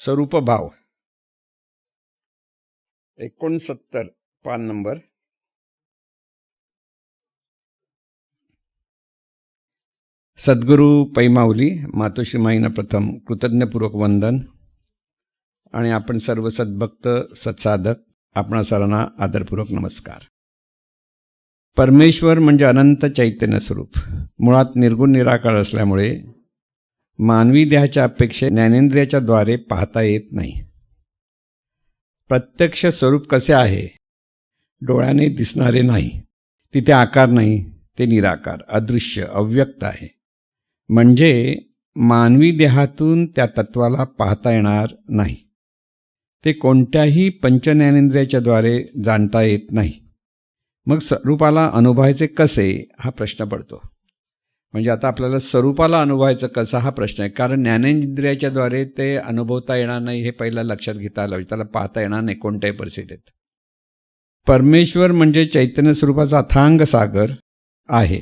स्वरूपभाव 69 पान नंबर. सद्गुरू पैमावली मातोश्री माईंना प्रथम कृतज्ञपूर्वक वंदन आणि आपण सर्व सद्भक्त सत्साधक आपणा सर्वांना आदरपूर्वक नमस्कार. परमेश्वर म्हणजे अनंत चैतन्य स्वरूप, मुळात निर्गुण निराकार असल्यामुळे मानवी देहाच्या अपेक्षे ज्ञानेंद्रियाच्या द्वारे पाहता येत नाही. प्रत्यक्ष स्वरूप कसे आहे? डोळ्याने दिसणारे नाही, तिथे आकार नाही, ते निराकार अदृश्य अव्यक्त आहे. म्हणजे मानवी देहातून त्या तत्वाला पाहता येणार नाही. ते कोणत्याही पंचज्ञानेंद्रियाच्या द्वारे जाणता येत नाही. मग स्वरूपाला अनुभवायचे कसे हा प्रश्न पडतो. म्हणजे आता आपल्याला स्वरूपाला अनुभवायचं कसं हा प्रश्न आहे. कारण ज्ञानेंद्रियाच्या द्वारे ते अनुभवता येणार नाही हे पहिला लक्षात घेता आलं. त्याला पाहता येणार नाही कोणत्याही परिस्थितीत. परमेश्वर म्हणजे चैतन्य स्वरूपाचा अथांग सागर आहे.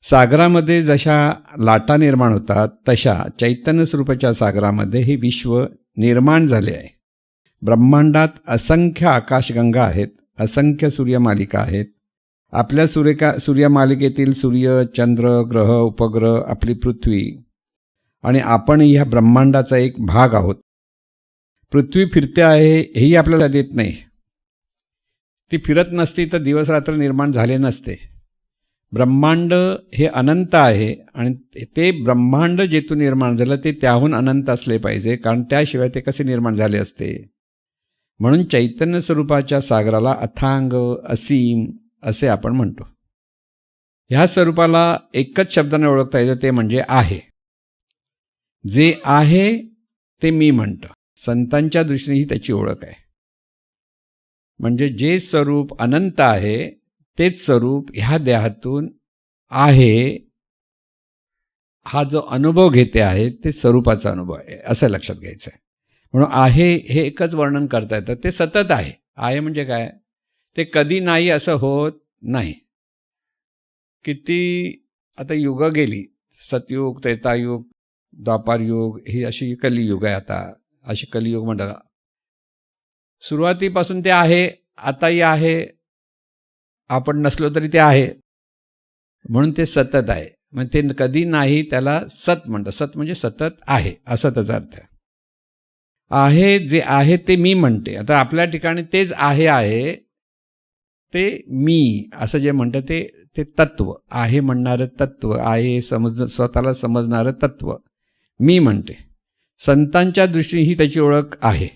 सागरामध्ये जशा लाटा निर्माण होतात तशा चैतन्य स्वरूपाच्या सागरामध्ये हे विश्व निर्माण झाले आहे. ब्रह्मांडात असंख्य आकाशगंगा आहेत, असंख्य सूर्यमालिका आहेत. आपल्या सूर्यमालिकेतील सूर्य, चंद्र, ग्रह, उपग्रह, आपली पृथ्वी आणि आपण ह्या ब्रह्मांडाचा एक भाग आहोत. पृथ्वी फिरते आहे हेही आपल्याला देत नाही. ती फिरत नसती तर दिवस रात्र निर्माण झाले नसते. ब्रह्मांड हे अनंत आहे आणि ते ब्रह्मांड जेथून निर्माण झालं ते त्याहून अनंत असले पाहिजे, कारण त्याशिवाय ते कसे निर्माण झाले असते. म्हणून चैतन्य स्वरूपाच्या सागराला अथांग, असीम असे आपण म्हणतो. ह्या स्वरूपाला एकच शब्दाने ओळखता येतं, ते म्हणजे आहे. जे आहे ते मी म्हणतो. संतांच्या दृष्टीने ही त्याची ओळख आहे. म्हणजे जे स्वरूप अनंत आहे तेच स्वरूप ह्या देहातून आहे. हा जो अनुभव घेते आहे ते स्वरूपाचा अनुभव आहे असं लक्षात घ्यायचं आहे. म्हणून आहे हे एकच वर्णन करता येतं, ते सतत आहे. आहे म्हणजे काय? ते कधी नाही असं होत नाही. किती आता युगं गेली, सतयुग, त्रेतायुग, द्वापारयुग, ही अशी कलियुग आहे. आता अशी कलियुग म्हणतात. सुरुवातीपासून ते आहे, आताही आहे, आपण नसलो तरी ते आहे. म्हणून ते सतत आहे. मग ते कधी नाही त्याला सत म्हणतात. सत म्हणजे सतत आहे असा त्याचा अर्थ आहे. आहे जे आहे ते मी म्हणते. आता आपल्या ठिकाणी तेच आहे ते मी असं जे म्हणतं ते तत्व आहे. म्हणणारं तत्व आहे, स्वतःला समजणारं तत्व मी म्हणते. संतांच्या दृष्टीने ही त्याची ओळख आहे.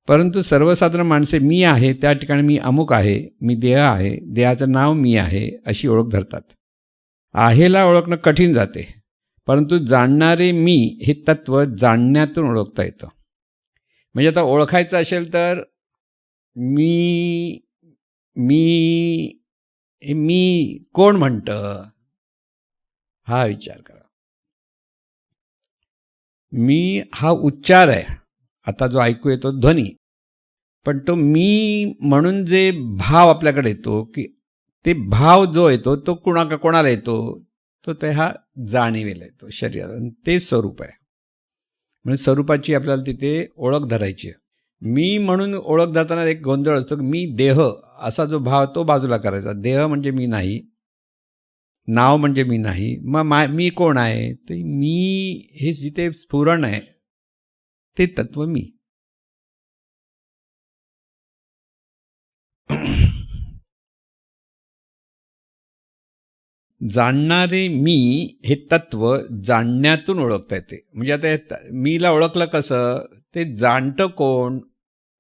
परंतु सर्वसाधारण माणसे मी आहे त्या ठिकाणी मी अमुक आहे, मी देह आहे, देहाचं नाव मी आहे अशी ओळख धरतात. आहेला ओळखणं कठीण जाते. परंतु जाणणारे मी हे तत्व जाणण्यातून ओळखता येतं. म्हणजे आता ओळखायचं असेल तर मी कोण म्हणतं हा विचार करा. मी हा उच्चार आहे, आता जो ऐकू येतो ध्वनी. पण तो मी म्हणून जे भाव आपल्याकडे येतो, की ते भाव जो येतो तो कोणाला येतो, तो ते हा जाणीवेला येतो शरीरात. ते स्वरूप आहे. म्हणजे स्वरूपाची आपल्याला तिथे ओळख धरायची आहे. मी म्हणून ओळख धरताना एक गोंधळ असतो की मी देह असा जो भाव तो बाजूला करायचा. देह म्हणजे मी नाही, नाव म्हणजे मी नाही. मग मी कोण आहे? ते मी हे जिथे स्फुरण आहे ते तत्व मी. जाणणारे मी हे तत्व जाणण्यातून ओळखता येते. म्हणजे आता मीला ओळखलं कसं? ते जाणतं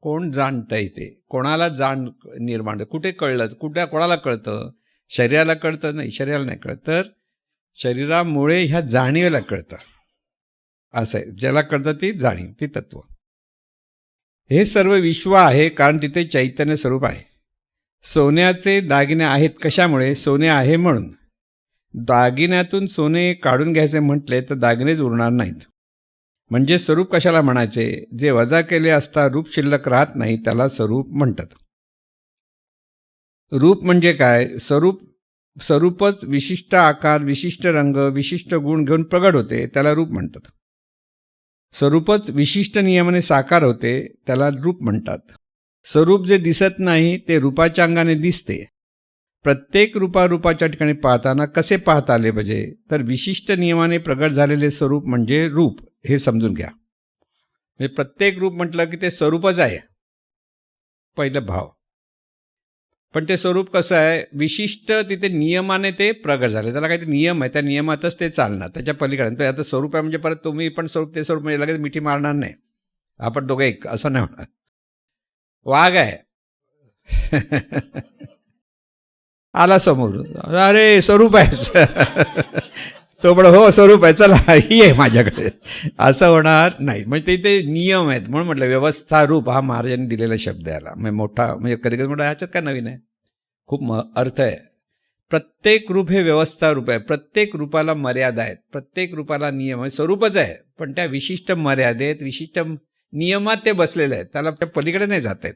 कोण जाणतं येते. कोणाला जाण निर्माण, कुठे कळलं, कोणाला कळतं? शरीराला कळतं? नाही, शरीराला नाही कळत. तर शरीरामुळे ह्या जाणीवेला कळतं. असं आहे. ज्याला कळतं ते जाणीव, ते तत्व. हे सर्व विश्व आहे कारण तिथे चैतन्य स्वरूप आहे. सोन्याचे दागिने आहेत कशामुळे? सोने आहे म्हणून. दागिन्यातून सोने काढून घ्यायचे म्हटले तर दागिनेच उरणार नाहीत. म्हणजे स्वरूप कशाला म्हणायचे? जे वजा केले असता रूप शिल्लक राहत नाही त्याला स्वरूप म्हणतात. रूप म्हणजे काय? स्वरूपच विशिष्ट आकार, विशिष्ट रंग, विशिष्ट गुण घेऊन प्रगट होते, त्याला रूप म्हणतात. स्वरूपच विशिष्ट नियमाने साकार होते, त्याला रूप म्हणतात. स्वरूप जे दिसत नाही ते रूपाच्या अंगाने दिसते. प्रत्येक रूपाच्या ठिकाणी पाहताना कसे पाहता आले पाहिजे, तर विशिष्ट नियमाने प्रगट झालेले स्वरूप म्हणजे रूप, हे समजून घ्या. म्हणजे प्रत्येक रूप म्हटलं की ते स्वरूपच आहे, पहिलं भाव. पण ते स्वरूप कसं आहे, विशिष्ट तिथे नियमाने ते प्रगट झाले. त्याला काहीतरी नियम आहे, त्या नियमातच ते चालणार, त्याच्या पलीकडे. तर आता स्वरूप आहे म्हणजे परत तुम्ही पण स्वरूप ते स्वरूप म्हणजे लगेच मिठी मारणार नाही, आपण दोघं एक असं नाही होणार. वाघ आहे आला समोर, अरे स्वरूप आहे तो पण हो स्वरूप आहे, चला ही आहे माझ्याकडे, असं होणार नाही. म्हणजे ते नियम आहेत, म्हणून म्हटलं व्यवस्था रूप हा महाराजांनी दिलेला शब्द याला. म्हणजे मोठा, म्हणजे कधी कधी म्हटलं ह्याच्यात काय नवीन आहे, खूप अर्थ आहे. प्रत्येक रूप हे व्यवस्था रूप आहे. प्रत्येक रूपाला मर्यादा आहेत, प्रत्येक रूपाला नियम आहे. स्वरूपच आहे पण त्या विशिष्ट मर्यादेत, विशिष्ट नियमात ते बसलेले आहेत, त्याला त्या पलीकडे नाही जात आहेत.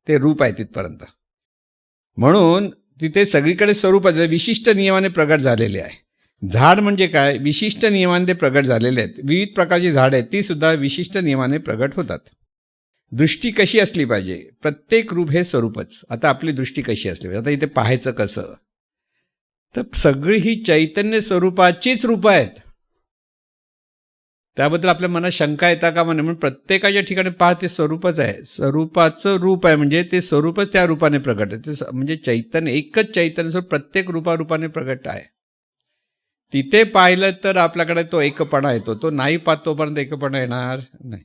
ते रूप आहे तिथपर्यंत. म्हणून तिथे सगळीकडे स्वरूपच आहे, विशिष्ट नियमाने प्रगट झालेले आहे. झाड म्हणजे काय, विशिष्ट नियमाने ते प्रगट झालेले आहेत. विविध प्रकारची झाडं आहेत, ती सुद्धा विशिष्ट नियमाने प्रगट होतात. दृष्टी कशी असली पाहिजे, प्रत्येक रूप हे स्वरूपच. आता आपली दृष्टी कशी असली पाहिजे, आता इथे पाहायचं कसं, तर सगळी ही चैतन्य स्वरूपाचीच रूपं आहेत. त्याबद्दल आपल्या मनात शंका येता कामा नये. म्हणून प्रत्येकाच्या ठिकाणी पहा ते स्वरूपच आहे, स्वरूपाचं रूप आहे, म्हणजे ते स्वरूपच त्या रूपाने प्रगट आहे. ते म्हणजे चैतन्य, एकच चैतन्य स्वरूप प्रत्येक रूपाने प्रगट आहे. तिथे पाहिलं तर आपल्याकडे तो एकपणा येतो, तो नाही पाहत तोपर्यंत एकपणा येणार नाही.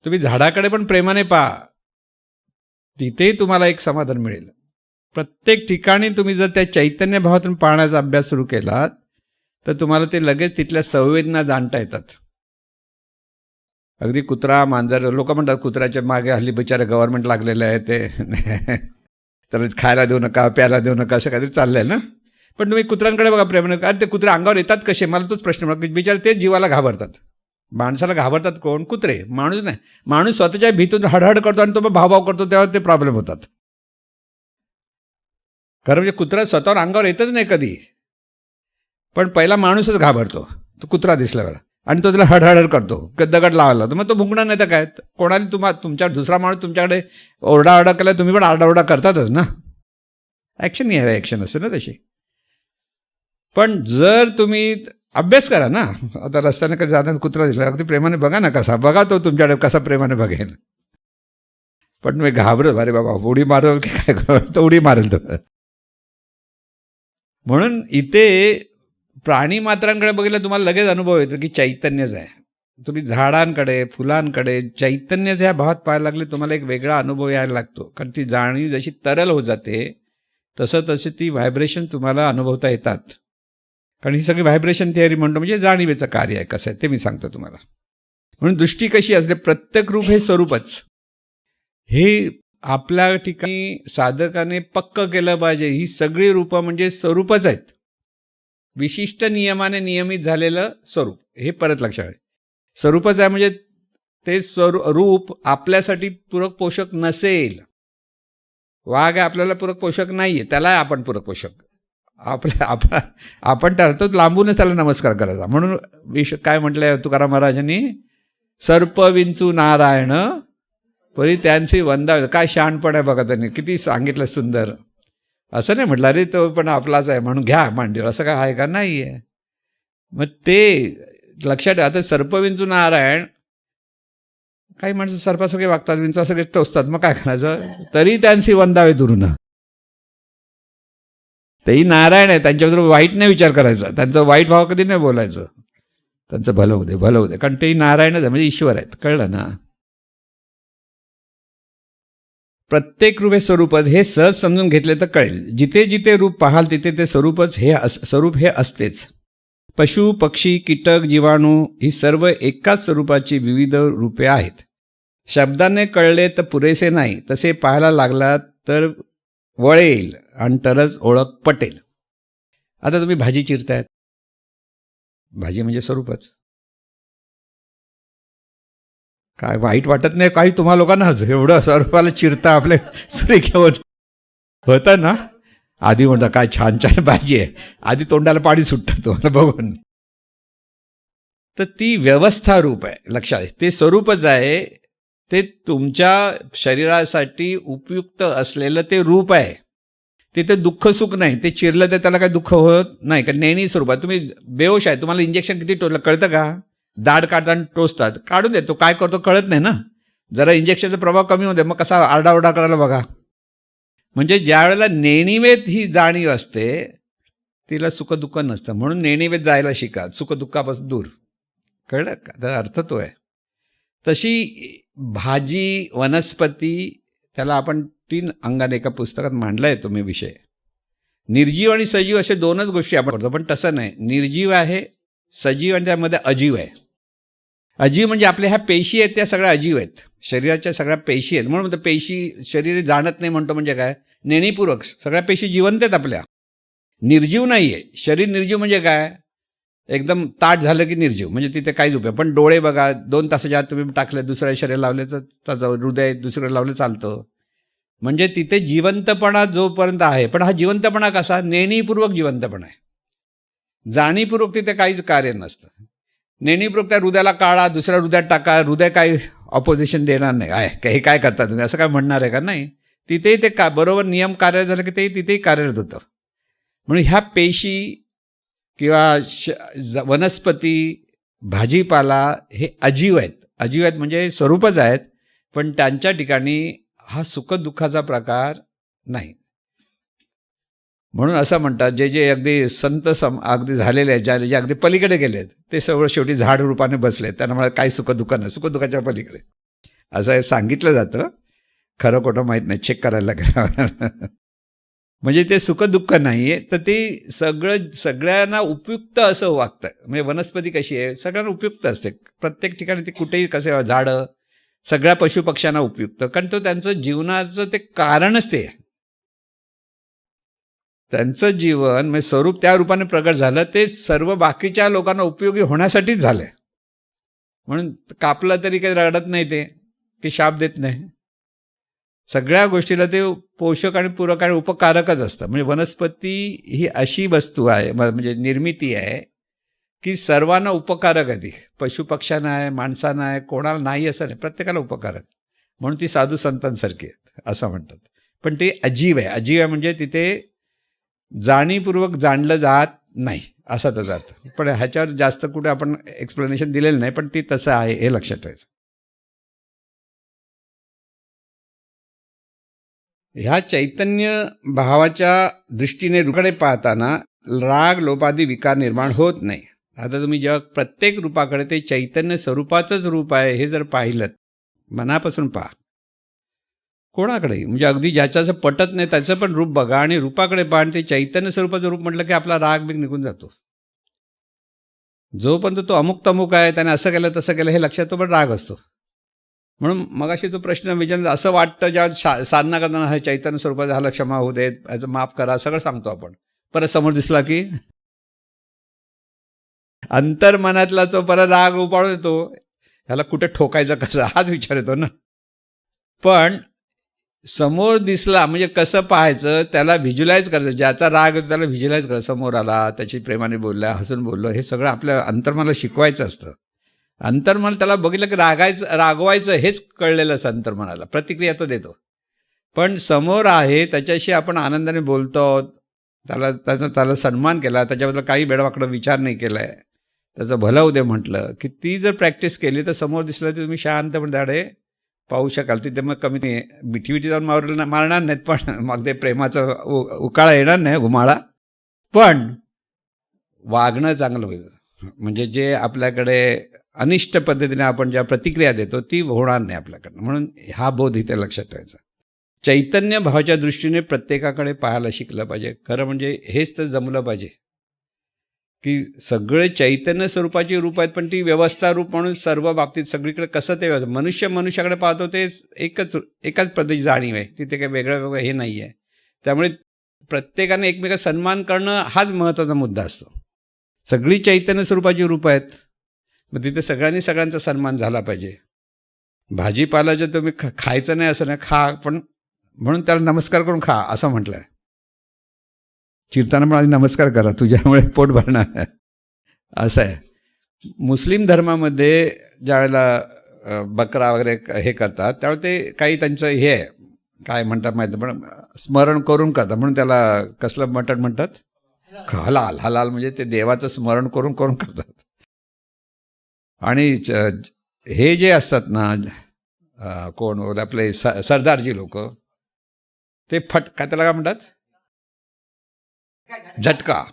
तुम्ही झाडाकडे पण प्रेमाने पहा, तिथेही तुम्हाला एक समाधान मिळेल. प्रत्येक ठिकाणी तुम्ही जर त्या चैतन्य भावातून पाहण्याचा अभ्यास सुरू केलात तर तुम्हाला ते लगेच तिथल्या संवेदना जाणता येतात. अगदी कुत्रा मांजर, लोक म्हणतात कुत्र्याच्या मागे हल्ली बिचारे गव्हर्नमेंट लागलेलं आहे, ते तर खायला देऊ नका, प्यायला देऊ नका, असं काहीतरी चाललं आहे ना. पण तुम्ही कुत्र्यांकडे बघा प्रेमाने, अरे ते कुत्रे अंगावर येतात कसे, मला तोच प्रश्न पडतो. बिचारे तेच जीवाला घाबरतात. माणसाला घाबरतात कोण, कुत्रे, माणूस नाही. माणूस स्वतःच्या भीतून हडहड करतो आणि तो मग भावभाव करतो, तेव्हा ते प्रॉब्लेम होतात. खरं म्हणजे कुत्रा स्वतःवर अंगावर येतच नाही कधी, पण पहिला माणूसच घाबरतो तो कुत्रा दिसल्यावर, आणि तो त्याला हडहड करतो, दगड लावायला, तर मग तो भुंकणार नाही तर काय. कोणाला तुमच्या दुसरा माणूस तुमच्याकडे ओरडा केला, तुम्ही पण आरडाओरडा करतातच ना. ॲक्शन ही ॲक्शन असते ना तशी. पण जर तुम्ही अभ्यास करा ना, आता रस्त्याने कधी जाताना कुत्रा दिसला, अगदी प्रेमाने बघा ना, कसा बघा तो तुमच्याकडे कसा प्रेमाने बघेल. पण तुम्ही घाबरत, अरे बाबा उडी मारेल की काय, तो उडी मारेल तो. म्हणून इथे प्राणी मात्रांकडे बघितलं तुम्हाला लगेच अनुभव येतो की चैतन्यच आहे. तुम्ही झाडांकडे, फुलांकडे चैतन्याच्या भावात पाहायला लागले, तुम्हाला एक वेगळा अनुभव यायला लागतो. कारण ती जाणीव जशी तरल होत जाते तसं ती व्हायब्रेशन तुम्हाला अनुभवता येतात. कारण ही सगळी व्हायब्रेशन थिअरी म्हणतो, म्हणजे जाणीवेचं कार्य आहे, कसं आहे ते मी सांगतो तुम्हाला. म्हणून दृष्टी कशी असते, प्रत्येक रूप हे स्वरूपच, हे आपल्या ठिकाणी साधकाने पक्क केलं पाहिजे. ही सगळी रूपं म्हणजे स्वरूपच आहेत, विशिष्ट नियमाने नियमित झालेलं स्वरूप, हे परत लक्षात आहे. स्वरूपच आहे म्हणजे ते रूप आपल्यासाठी पूरक पोषक नसेल. वाघ आपल्याला पूरक पोषक नाही आहे, त्याला आपण पूरक पोषक. आपण ठरतो लांबूनच त्याला नमस्कार करायचा. म्हणून काय म्हटलं आहे तुकाराम महाराजांनी, सर्प विंचू नारायण परी त्यांची वंदावे. काय शहाणपण आहे बघा, त्यांनी किती सांगितलं सुंदर. असं नाही म्हटलं अरे तो पण आपलाच आहे म्हणून घ्या मांडीवर, असं काय आहे का, नाही आहे. मग ते लक्षात ठेवा. आता सर्प विंचू नारायण, काही माणसं सर्पासगळे वागतात, विंचा सगळे टोचतात, मग काय करायचं, तरी त्यांची वंदावे दुरून. तेही नारायण आहे, त्यांच्याबद्दल वाईट नाही विचार करायचा, त्यांचं वाईट भाव कधी नाही बोलायचं, त्यांचं भलं होते भलं होते, कारण तेही नारायणच आहे, म्हणजे ईश्वर आहेत. कळलं ना. प्रत्येक रूप हे स्वरूपच, हे सहज समजून घेतले तर कळेल. जिथे जिथे रूप पाहाल तिथे ते स्वरूपच हे स्वरूप हे असतेच. पशु पक्षी कीटक जीवाणू ही सर्व एकाच स्वरूपाची विविध रूपे आहेत. शब्दाने कळले तर पुरेसे नाही, तसे पाहायला लागलात तर वळेल आणि तरच ओळख पटेल. आता तुम्ही भाजी चिरतायत, भाजी म्हणजे स्वरूपच. काय वाईट वाटत नाही काही तुम्हा लोकांना, एवढं स्वरूपाला चिरता आपले सुरे घेऊन होतं ना. आधी म्हणता काय छान छान भाजी आहे, आधी तोंडाला पाणी सुटतं तुम्हाला बघून. तर ती व्यवस्था रूप आहे. लक्षात आहे, ते स्वरूपच आहे. ते तुमच्या शरीरासाठी उपयुक्त असलेलं ते रूप आहे. तिथे दुःख सुख नाही. ते चिरलं तर त्याला काही दुःख होत नाही, कारण नेहमी स्वरूपात. तुम्ही बेहोश आहे, तुम्हाला इंजेक्शन किती टोचलं कळतं का? दाढ काढताना टोचतात, काढून देतो, काय करतो कळत नाही ना. जरा इंजेक्शनचा प्रभाव कमी होते, मग कसा आरडाओरडा करायला बघा. म्हणजे ज्या वेळेला नेणिवेत ही जाणीव असते, तिला सुखदुःख नसतं. म्हणून नेणिवेत जायला शिका, सुखदुःखापासून दूर. कळलं का? त्याचा अर्थ तो आहे. तशी भाजी, वनस्पती, त्याला आपण 3 अंगाने एका पुस्तकात मांडला आहे तुम्ही विषय. निर्जीव आणि सजीव असे 2च गोष्टी आपण करतो, पण तसं नाही. निर्जीव आहे, सजीव, आणि त्यामध्ये अजीव आहे. अजीव म्हणजे आपल्या ह्या पेशी आहेत, त्या सगळ्या अजीव आहेत. शरीराच्या सगळ्या पेशी आहेत. म्हणून पेशी शरीर जाणत नाही म्हणतो, म्हणजे काय? नेणीपूर्वक सगळ्या पेशी जिवंत आहेत आपल्या, निर्जीव नाही आहे. शरीर निर्जीव म्हणजे काय? एकदम ताट झालं की निर्जीव, म्हणजे तिथे काहीच उपयोग. पण डोळे बघा, 2 तासाच्या आत तुम्ही टाकले, दुसऱ्या शरीर लावले तर त्याचं हृदय दुसरं लावलं चालतं. म्हणजे तिथे जिवंतपणा जोपर्यंत आहे. पण हा जिवंतपणा कसा? नेणीपूर्वक जिवंतपणा आहे. जाणीवपूर्वक तिथे काहीच कार्य नसतं. नेणीपूर्वक त्या हृदयाला काढा, दुसऱ्या हृदयात टाका, हृदय काही ऑपोजिशन देणार नाही. हे काय करता तुम्ही, असं काय म्हणणार आहे का? नाही. तिथेही ते बरोबर नियम कार्य झालं की ते तिथेही कार्यरत होतं. म्हणून ह्या पेशी किंवा वनस्पती, भाजीपाला हे अजीव आहेत. अजीव आहेत म्हणजे स्वरूपच आहेत, पण त्यांच्या ठिकाणी हा सुखदुःखाचा प्रकार नाही. म्हणून असं म्हणतात, जे अगदी संत अगदी झालेले आहेत, जे अगदी पलीकडे गेले आहेत, ते सगळं शेवटी झाड रूपाने बसले आहेत. त्यांना मला काही सुखदुःख नाही, सुखदुःखाच्या पलीकडे असं सांगितलं जातं. खरं खोटं माहीत नाही, चेक करायला लागलं. म्हणजे ते सुखदुःख नाही आहे, तर ते सगळ्यांना उपयुक्त असं वागतं. म्हणजे वनस्पती कशी आहे, सगळ्यांना उपयुक्त असते. प्रत्येक ठिकाणी ते कुठेही कसे झाडं, सगळ्या पशुपक्ष्यांना उपयुक्त, कारण तो त्यांचं जीवनाचं ते कारणच ते आहे. त्यांचं जीवन म्हणजे स्वरूप त्या रूपाने प्रगट झालं, ते सर्व बाकीच्या लोकांना उपयोगी होण्यासाठीच झालं. म्हणून कापलं तरी काही रडत नाही, ते की शाप देत नाही. सगळ्या गोष्टीला ते पोषक आणि पूरक आणि उपकारकच असतं. म्हणजे वनस्पती ही अशी वस्तू आहे, म्हणजे निर्मिती आहे, की सर्वांना उपकारक आहे. ती पशुपक्ष्यांना आहे, माणसांना आहे, कोणाला नाही असं नाही, प्रत्येकाला उपकारक. म्हणून ती साधू संतांसारखी आहेत असं म्हणतात. पण ते अजीव आहे. अजीव आहे म्हणजे तिथे जाणीवपूर्वक जाणलं जात नाही असं तर जातं. पण ह्याच्यावर जास्त कुठे आपण एक्सप्लेनेशन दिलेलं नाही, पण ती तसं आहे हे लक्षात ठेवायचं. ह्या चैतन्य भावाच्या दृष्टीने रूपाकडे पाहताना राग, लोभादी विकार निर्माण होत नाही. आता तुम्ही जेव्हा प्रत्येक रूपाकडे ते चैतन्य स्वरूपाचंच रूप आहे हे जर पाहिलं, मनापासून पहा, कोणाकडेही, म्हणजे अगदी ज्याचं असं पटत नाही त्याचं पण रूप बघा आणि रूपाकडे पहा, आणि ते चैतन्य स्वरूपाचं रूप म्हटलं की आपला राग बिग निघून जातो. जोपर्यंत तो अमुक तमुक आहे, त्याने असं केलं तसं केलं हे लक्षात तो, पण राग असतो. म्हणून मगाशी तो प्रश्न विचारला, असं वाटतं जेव्हा साधना करताना हे चैतन्य स्वरूपात झालं, क्षमा होऊ देत, याचं माफ करा, सगळं सांगतो आपण. परत समोर दिसला की अंतर्मनातला तो परत राग उपाळून येतो, ह्याला कुठे ठोकायचं कसं, हाच विचार येतो ना. पण समोर दिसला म्हणजे कसं पाहायचं, त्याला व्हिज्युलाइज करायचं. ज्याचा राग येतो त्याला व्हिज्युलाइज करायचं. समोर आला, त्याची प्रेमाने बोलला, हसून बोललो, हे सगळं आपल्या अंतर्मनाला शिकवायचं असतं. अंतर्मन त्याला बघितलं की रागवायचं हेच कळलेलं असतं अंतर्मनाला, प्रतिक्रिया तो देतो. पण समोर आहे त्याच्याशी आपण आनंदाने बोलतो, त्याला सन्मान केला, त्याच्याबद्दल काही बेडवाकडं विचार नाही केला आहे, त्याचं भलं होऊ दे म्हटलं की ती जर प्रॅक्टिस केली तर समोर दिसलं तर तुम्ही शांतपणे त्याकडे पाहू शकाल. तिथे मग कमी मिठी जाऊन मारणार नाहीत, पण मग ते प्रेमाचं उकाळा येणार नाही, उमाळा, पण वागणं चांगलं होईल. म्हणजे जे आपल्याकडे अनिष्ट पद्धतीने आपण ज्या प्रतिक्रिया देतो ती होणार नाही आपल्याकडनं. म्हणून हा बोध इथे लक्षात ठेवायचा. चैतन्य भावाच्या दृष्टीने प्रत्येकाकडे पाहायला शिकलं पाहिजे. खरं म्हणजे हेच तर जमलं पाहिजे की सगळे चैतन्य स्वरूपाची रूप आहेत, पण ती व्यवस्था रूप म्हणून सर्व बाबतीत सगळीकडे कसं ते मनुष्याकडे पाहतो ते एकाच पद्धतीची जाणीव आहे, तिथे काही वेगळं हे नाही आहे. त्यामुळे प्रत्येकाने एकमेकाचा सन्मान करणं हाच महत्त्वाचा मुद्दा असतो. सगळी चैतन्य स्वरूपाची रूप आहेत, मग तिथे सगळ्यांनी सगळ्यांचा सन्मान झाला पाहिजे. भाजीपाला जर तुम्ही खायचं नाही असं नाही, खा, पण म्हणून त्याला नमस्कार करून खा असं म्हटलं आहे. चिरताना पण आधी नमस्कार करा, तुझ्यामुळे पोट भरणार असं आहे. मुस्लिम धर्मामध्ये ज्यावेळेला बकरा वगैरे हे करतात त्यावेळेला ते काही त्यांचं हे आहे, काय म्हणतात माहिती, पण स्मरण करून करतात म्हणून त्याला कसलं मटण म्हणतात, हलाल. हलाल म्हणजे ते देवाचं स्मरण करून करून करतात. आणि हे जे असतात ना कोण आपले सरदारजी लोक, ते काय त्याला काय म्हणतात, झटका.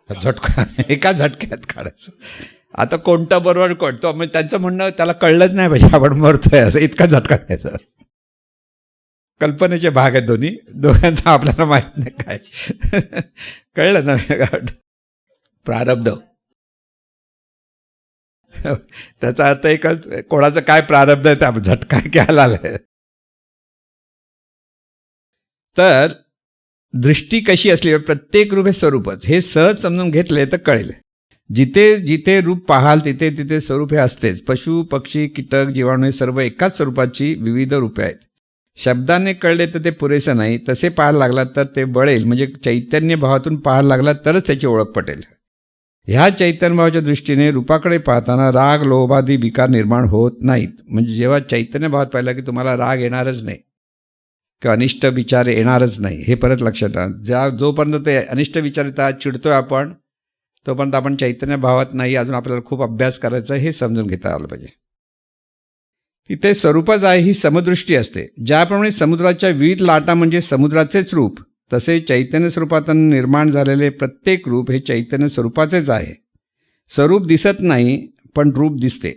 झटका एका झटक्यात काढायचं. आता कोणतं बरोबर कळतो, म्हणजे त्यांचं म्हणणं त्याला कळलंच नाही पाहिजे आपण मरतोय असं, इतका झटका द्यायचा. कल्पनेचे भाग आहेत दोघांचा, आपल्याला माहीत नाही काय. कळलं ना प्रारब्ध. त्याचा अर्थ एकच, कोणाचं काय प्रारब्ध आहे त्या झटका घ्यायला आलाय. तर दृष्टी कशी असली, प्रत्येक रूप हे स्वरूपच, हे सहज समजून घेतले तर कळेल. जिथे जिथे रूप पाहाल तिथे तिथे स्वरूप हे असतेच. पशु पक्षी कीटक जीवाणू हे सर्व एकाच स्वरूपाची विविध रूपे आहेत. शब्दाने कळले तर ते पुरेसं नाही, तसे पाहायला लागला तर ते बळेल. म्हणजे चैतन्य भावातून पाहायला लागला तरच त्याची ओळख पटेल. ह्या चैतन्य भावाच्या दृष्टीने रूपाकडे पाहताना राग लोभादी विकार निर्माण होत नाहीत. म्हणजे जेव्हा चैतन्य भावात पाहिला की तुम्हाला राग येणारच नाही किंवा अनिष्ट विचार येणारच नाही, हे परत लक्षात आणा. जोपर्यंत ते अनिष्ट विचार येतात, चिडतोय आपण, तोपर्यंत आपण चैतन्य भावात नाही, अजून आपल्याला खूप अभ्यास करायचा, हे समजून घेता आलं पाहिजे. तिथे स्वरूपच आहे ही समदृष्टी असते. ज्याप्रमाणे समुद्राच्या विविध लाटा म्हणजे समुद्राचेच रूप, तसे चैतन्य स्वरूपातून निर्माण झालेले प्रत्येक रूप हे चैतन्य स्वरूपाचेच आहे. स्वरूप दिसत नाही पण रूप दिसते.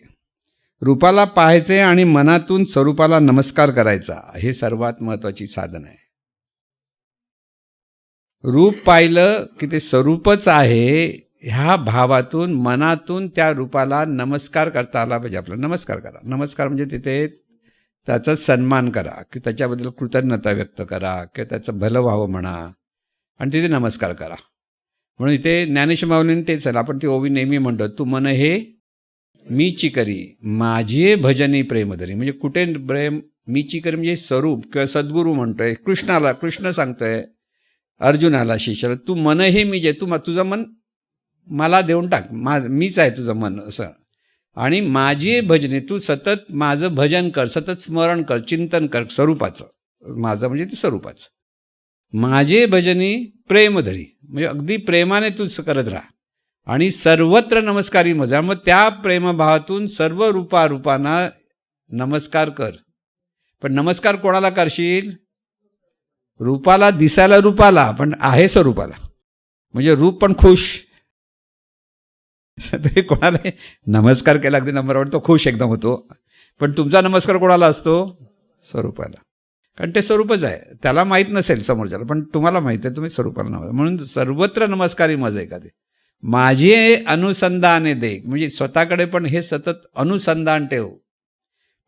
रूपाला पाहायचे आणि मनातून स्वरूपाला नमस्कार करायचा, हे सर्वात महत्त्वाची साधन आहे. रूप पाहिलं की ते स्वरूपच आहे, ह्या भावातून मनातून त्या रूपाला नमस्कार करता आला पाहिजे. आपला नमस्कार करा. नमस्कार म्हणजे तिथे त्याचा सन्मान करा, की त्याच्याबद्दल कृतज्ञता व्यक्त करा, किंवा त्याचं भलं व्हावं म्हणा, आणि तिथे नमस्कार करा. म्हणून इथे ज्ञानेश्वर माऊलींनी तेच आहे, आपण ती ओवी नेहमी म्हणतो, तू मन हे मीची करी माझे भजनी प्रेमधरी. म्हणजे कुठे प्रेम, मीची करी म्हणजे स्वरूप किंवा सद्गुरू म्हणतोय कृष्णाला, कृष्ण सांगतोय अर्जुनाला, शिष्याला, तू मन हे मी जे, तू तुझं मन मला देऊन टाक, मीच आहे तुझं मन असं. आणि माझे भजने, तू सतत माझं भजन कर, सतत स्मरण कर, चिंतन कर स्वरूपाचं. माझं म्हणजे ते स्वरूपाचं. माझे भजनी प्रेमधरी म्हणजे अगदी प्रेमाने तू करत राहा. आणि सर्वत्र नमस्कारी मजा, मग त्या प्रेमभावातून सर्व रूपांना नमस्कार कर. पण नमस्कार कोणाला करशील? रूपाला, दिसायला रूपाला, पण आहे स्वरूपाला. म्हणजे रूप पण खुश. तरी कोणाला नमस्कार केला अगदी नंबर वन, तो खुश एकदम होतो. पण तुमचा नमस्कार कोणाला असतो? स्वरूपाला. कारण ते स्वरूपच आहे. त्याला माहीत नसेल समोरच्याला, पण तुम्हाला माहीत आहे, तुम्ही स्वरूपाला नमस्कार. म्हणून सर्वत्र नमस्कारी मज एखादे माझे अनुसंधाने दे. म्हणजे स्वतःकडे पण हे सतत अनुसंधान ठेव.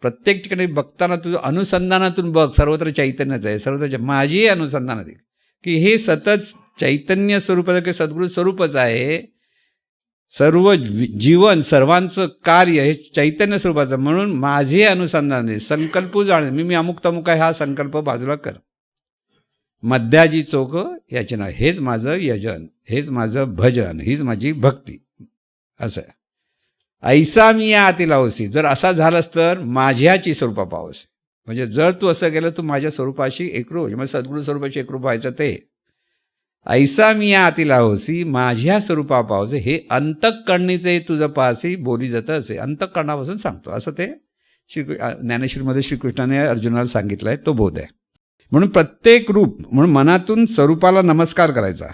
प्रत्येक ठिकाणी बघताना तुझं अनुसंधानातून बघ, सर्वत्र चैतन्यच आहे, सर्वत्र माझी अनुसंधान दे, की हे सतत चैतन्य स्वरूपाचं की सद्गुरू स्वरूपच आहे. सर्व जीवन, सर्वांचं कार्य हे चैतन्य स्वरूपाचं. म्हणून माझे अनुसंधान दे. संकल्प जाणे, मी अमुक तमुक आहे, हा संकल्प बाजूला कर. मध्याजी चोख याचे नाव, हेच माझं यजन, हेच माझं भजन, हीच माझी भक्ती. असं आहे. ऐसा मी या आती लावसी, जर असा झालंस तर माझ्याची स्वरूपा पावस. म्हणजे जर तू असं केलं, तू माझ्या स्वरूपाशी एकरूप, म्हणजे सद्गुरू स्वरूपाशी एकरूप व्हायचं. ते ऐसा मी या आती लावसी, माझ्या स्वरूपा पावस, हे अंतःकरणीचे तुझं पासी बोली जातं असे. अंतःकरणापासून सांगतो असं ते ज्ञानेश्वरीमध्ये श्रीकृष्णाने अर्जुनाला सांगितलं आहे, तो बोध आहे. म्हणून प्रत्येक रूप, म्हणून मनातून स्वरूपाला नमस्कार करायचा.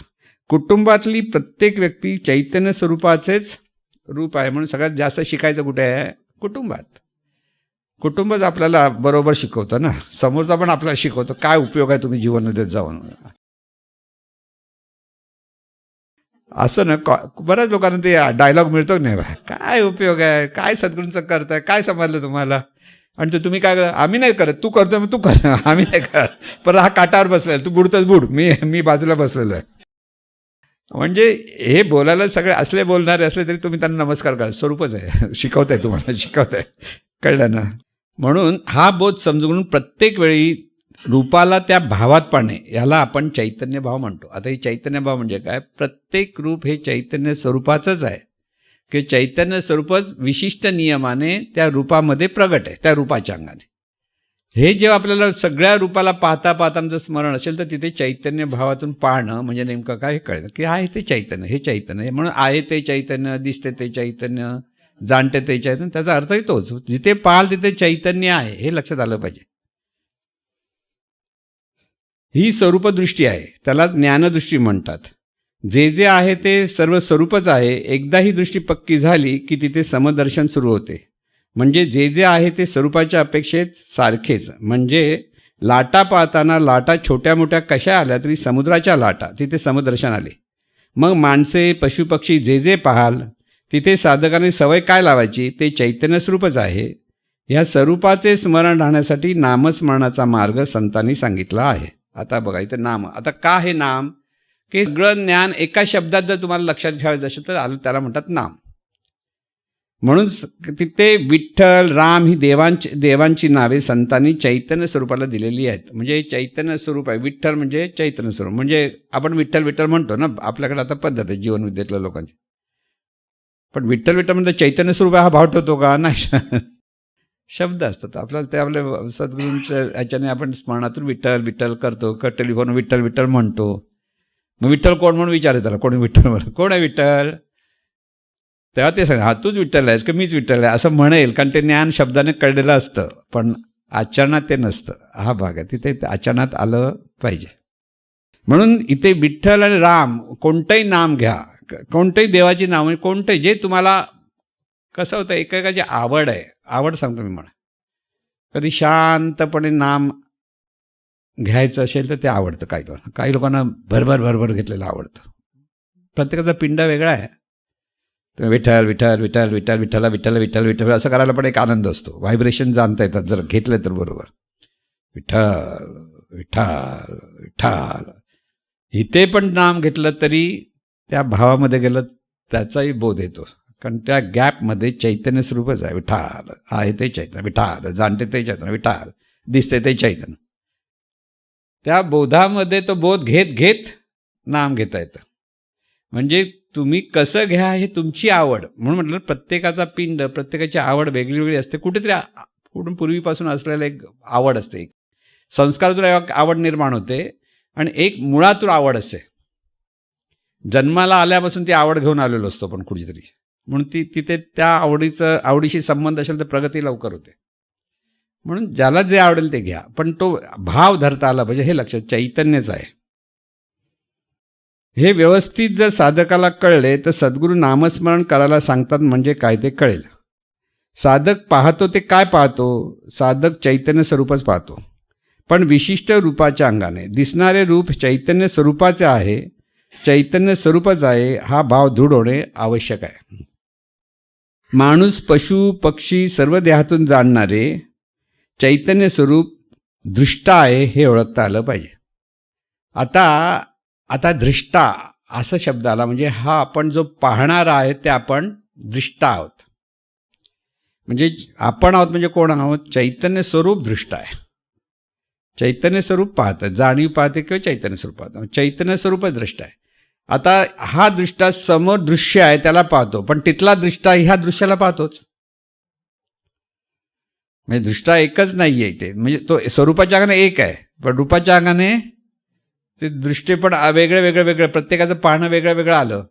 कुटुंबातली प्रत्येक व्यक्ती चैतन्य स्वरूपाचेच रूप आहे. म्हणून सगळ्यात जास्त शिकायचं कुठे आहे? कुटुंबात. कुटुंबच आपल्याला बरोबर शिकवतं ना, समोरचा पण आपल्याला शिकवतो. काय उपयोग आहे तुम्ही जीवनात जाऊन असं ना. बऱ्याच लोकांना ते डायलॉग मिळतो नाही, काय उपयोग आहे, काय सद्गुरूंचं करताय, काय समजलं तुम्हाला, आणि तुम्ही काय करा, आम्ही नाही करत, तू करतो मग तू कर, आम्ही नाही करत. परत हा काटावर बसलेला, तू बुडतच बुड, मी बाजूला बसलेलो आहे. म्हणजे हे बोलायला सगळे असले बोलणारे असले तरी तुम्ही त्यांना नमस्कार करा. स्वरूपच आहे, शिकवत आहे, तुम्हाला शिकवत आहे. कळलं ना. म्हणून हा बोध समजून प्रत्येक वेळी रूपाला त्या भावात पाहणे, याला आपण चैतन्य भाव म्हणतो. आता ही चैतन्य भाव म्हणजे काय? प्रत्येक रूप हे चैतन्य स्वरूपाचंच आहे. की चैतन्य स्वरूपच विशिष्ट नियमाने त्या रूपामध्ये प्रगट आहे, त्या रूपाच्या अंगाने. हे जेव्हा आपल्याला सगळ्या रूपाला पाहता पाहतांचं स्मरण असेल तर तिथे चैतन्य भावातून पाहणं म्हणजे नेमकं काय हे कळलं की आहे ते चैतन्य, हे चैतन्य. म्हणून आहे ते चैतन्य, दिसते ते चैतन्य, जाणते ते चैतन्य, त्याचा अर्थही तोच. जिथे पाहाल तिथे चैतन्य आहे हे लक्षात आलं पाहिजे. ही स्वरूपदृष्टी आहे, त्यालाच ज्ञानदृष्टी म्हणतात. जे जे आहे ते सर्व स्वरूपच आहे. एकदा ही दृष्टी पक्की झाली की तिथे समदर्शन सुरू होते. म्हणजे जे जे आहे ते स्वरूपाच्या अपेक्षेत सारखेच. म्हणजे लाटा पाहताना लाटा छोट्या मोठ्या कशा आल्या तरी समुद्राच्या लाटा, तिथे समदर्शन आले. मग माणसे पशुपक्षी जे जे पाहाल तिथे साधकाने सवय काय लावायची, ते चैतन्य स्वरूपच आहे. ह्या स्वरूपाचे स्मरण राहण्यासाठी नामस्मरणाचा मार्ग संतांनी सांगितला आहे. आता बघा इथं नाम, आता का हे नाम, की सगळं ज्ञान एका शब्दात जर तुम्हाला लक्षात ठेवायचं असेल तर त्याला म्हणतात नाम. म्हणून तिथे विठ्ठल, राम ही देवांची नावे संतांनी चैतन्य स्वरूपाला दिलेली आहेत. म्हणजे चैतन्य स्वरूप आहे. विठ्ठल म्हणजे चैतन्य स्वरूप. म्हणजे आपण विठ्ठल विठ्ठल म्हणतो ना, आपल्याकडे आता पद्धत आहे जीवनविद्येतल्या लोकांची. पण विठ्ठल विठ्ठल म्हणजे चैतन्य स्वरूप हा भाव ठेवतो का? नाही. शब्द असतात आपल्याला, ते आपल्या सद्गुरूंच्या ह्याच्याने आपण स्मरणातून विठ्ठल विठ्ठल करतो, टेलिफोन विठ्ठल विठ्ठल म्हणतो. मग विठ्ठल कोण म्हणून विचारत त्याला, कोणी विठ्ठल म्हणून, कोण आहे विठ्ठल, तेव्हा ते सांगा हा तूच विठ्ठल आहेस का मीच विठ्ठल आहे असं म्हणेल, कारण ते ज्ञान शब्दाने कळलेलं असतं, पण आचरणात ते नसतं. हा भाग आहे, तिथे आचरणात आलं पाहिजे. म्हणून इथे विठ्ठल आणि राम कोणतंही नाम घ्या, कोणतंही देवाची नाव, कोणतंही जे तुम्हाला कसं होतं, एकेकाची आवड आहे, आवड सांगतो मी म्हणा, कधी शांतपणे नाम घ्यायचं असेल तर ते आवडतं काही लोकांना भरभर भरभर घेतलेलं आवडतं. प्रत्येकाचा पिंड वेगळा आहे. तर विठ्ठल विठ्ठल विठ्ठल विठ्ठल विठ्ठला विठ्ठल विठ्ठल विठ्ठल असं करायला पण एक आनंद असतो. व्हायब्रेशन जाणता येतात जर घेतलं तर बरोबर. विठ्ठल विठ्ठल विठ्ठल, इथे पण नाम घेतलं तरी त्या भावामध्ये गेलं त्याचाही बोध येतो, कारण त्या गॅपमध्ये चैतन्य स्वरूपच आहे. विठ्ठल आहे ते चैतन्य, विठ्ठल जाणते ते चैतन्य, विठ्ठल दिसते ते चैतन्य. त्या बोधामध्ये तो बोध घेत घेत नाम घेता येतं. म्हणजे तुम्ही कसं घ्या हे तुमची आवड. म्हणून म्हटलं प्रत्येकाचा पिंड, प्रत्येकाची आवड वेगळी वेगळी असते. कुठेतरी कुठून पूर्वीपासून असलेलं एक आवड असते, एक संस्कारातून आवड निर्माण होते आणि एक मुळातून आवड असते. जन्माला आल्यापासून ती आवड घेऊन आलेलो असतो पण कुठेतरी, म्हणून तिथे त्या आवडीशी संबंध असेल तर प्रगती लवकर होते. म्हणून ज्याला जे आवडेल ते घ्या, पण तो भाव धरता आला पाहिजे, हे लक्षात चैतन्यच आहे. हे व्यवस्थित जर साधकाला कळले तर सद्गुरू नामस्मरण करायला सांगतात म्हणजे काय ते कळेल. साधक पाहतो ते काय पाहतो, साधक चैतन्य स्वरूपच पाहतो, पण विशिष्ट रूपाच्या अंगाने. दिसणारे रूप चैतन्य स्वरूपाचे आहे, चैतन्य स्वरूपच आहे हा भाव दृढ होणे आवश्यक आहे. माणूस, पशु, पक्षी सर्व देहातून जाणणारे चैतन्य स्वरूप दृष्टा आहे हे ओळखता आलं पाहिजे. आता दृष्टा असा शब्द आला म्हणजे हा आपण जो पाहणारा आहे ते आपण दृष्टा आहोत. म्हणजे आपण आहोत म्हणजे कोण आहोत, चैतन्य स्वरूप दृष्टा आहे. चैतन्य स्वरूप पाहतं, जाणीव पाहते किंवा चैतन्य स्वरूप पाहतं, चैतन्य स्वरूपच दृष्टा आहे. आता हा दृष्टा समोर दृश्य आहे त्याला पाहतो, पण तिथला दृष्टा ह्या दृश्याला पाहतोच. म्हणजे दृष्टा एकच नाही आहे इथे, म्हणजे तो स्वरूपाच्या अंगाने एक आहे, पण रूपाच्या अंगाने ते दृष्टी पण वेगळं प्रत्येकाचं पाहणं वेगळं आलं.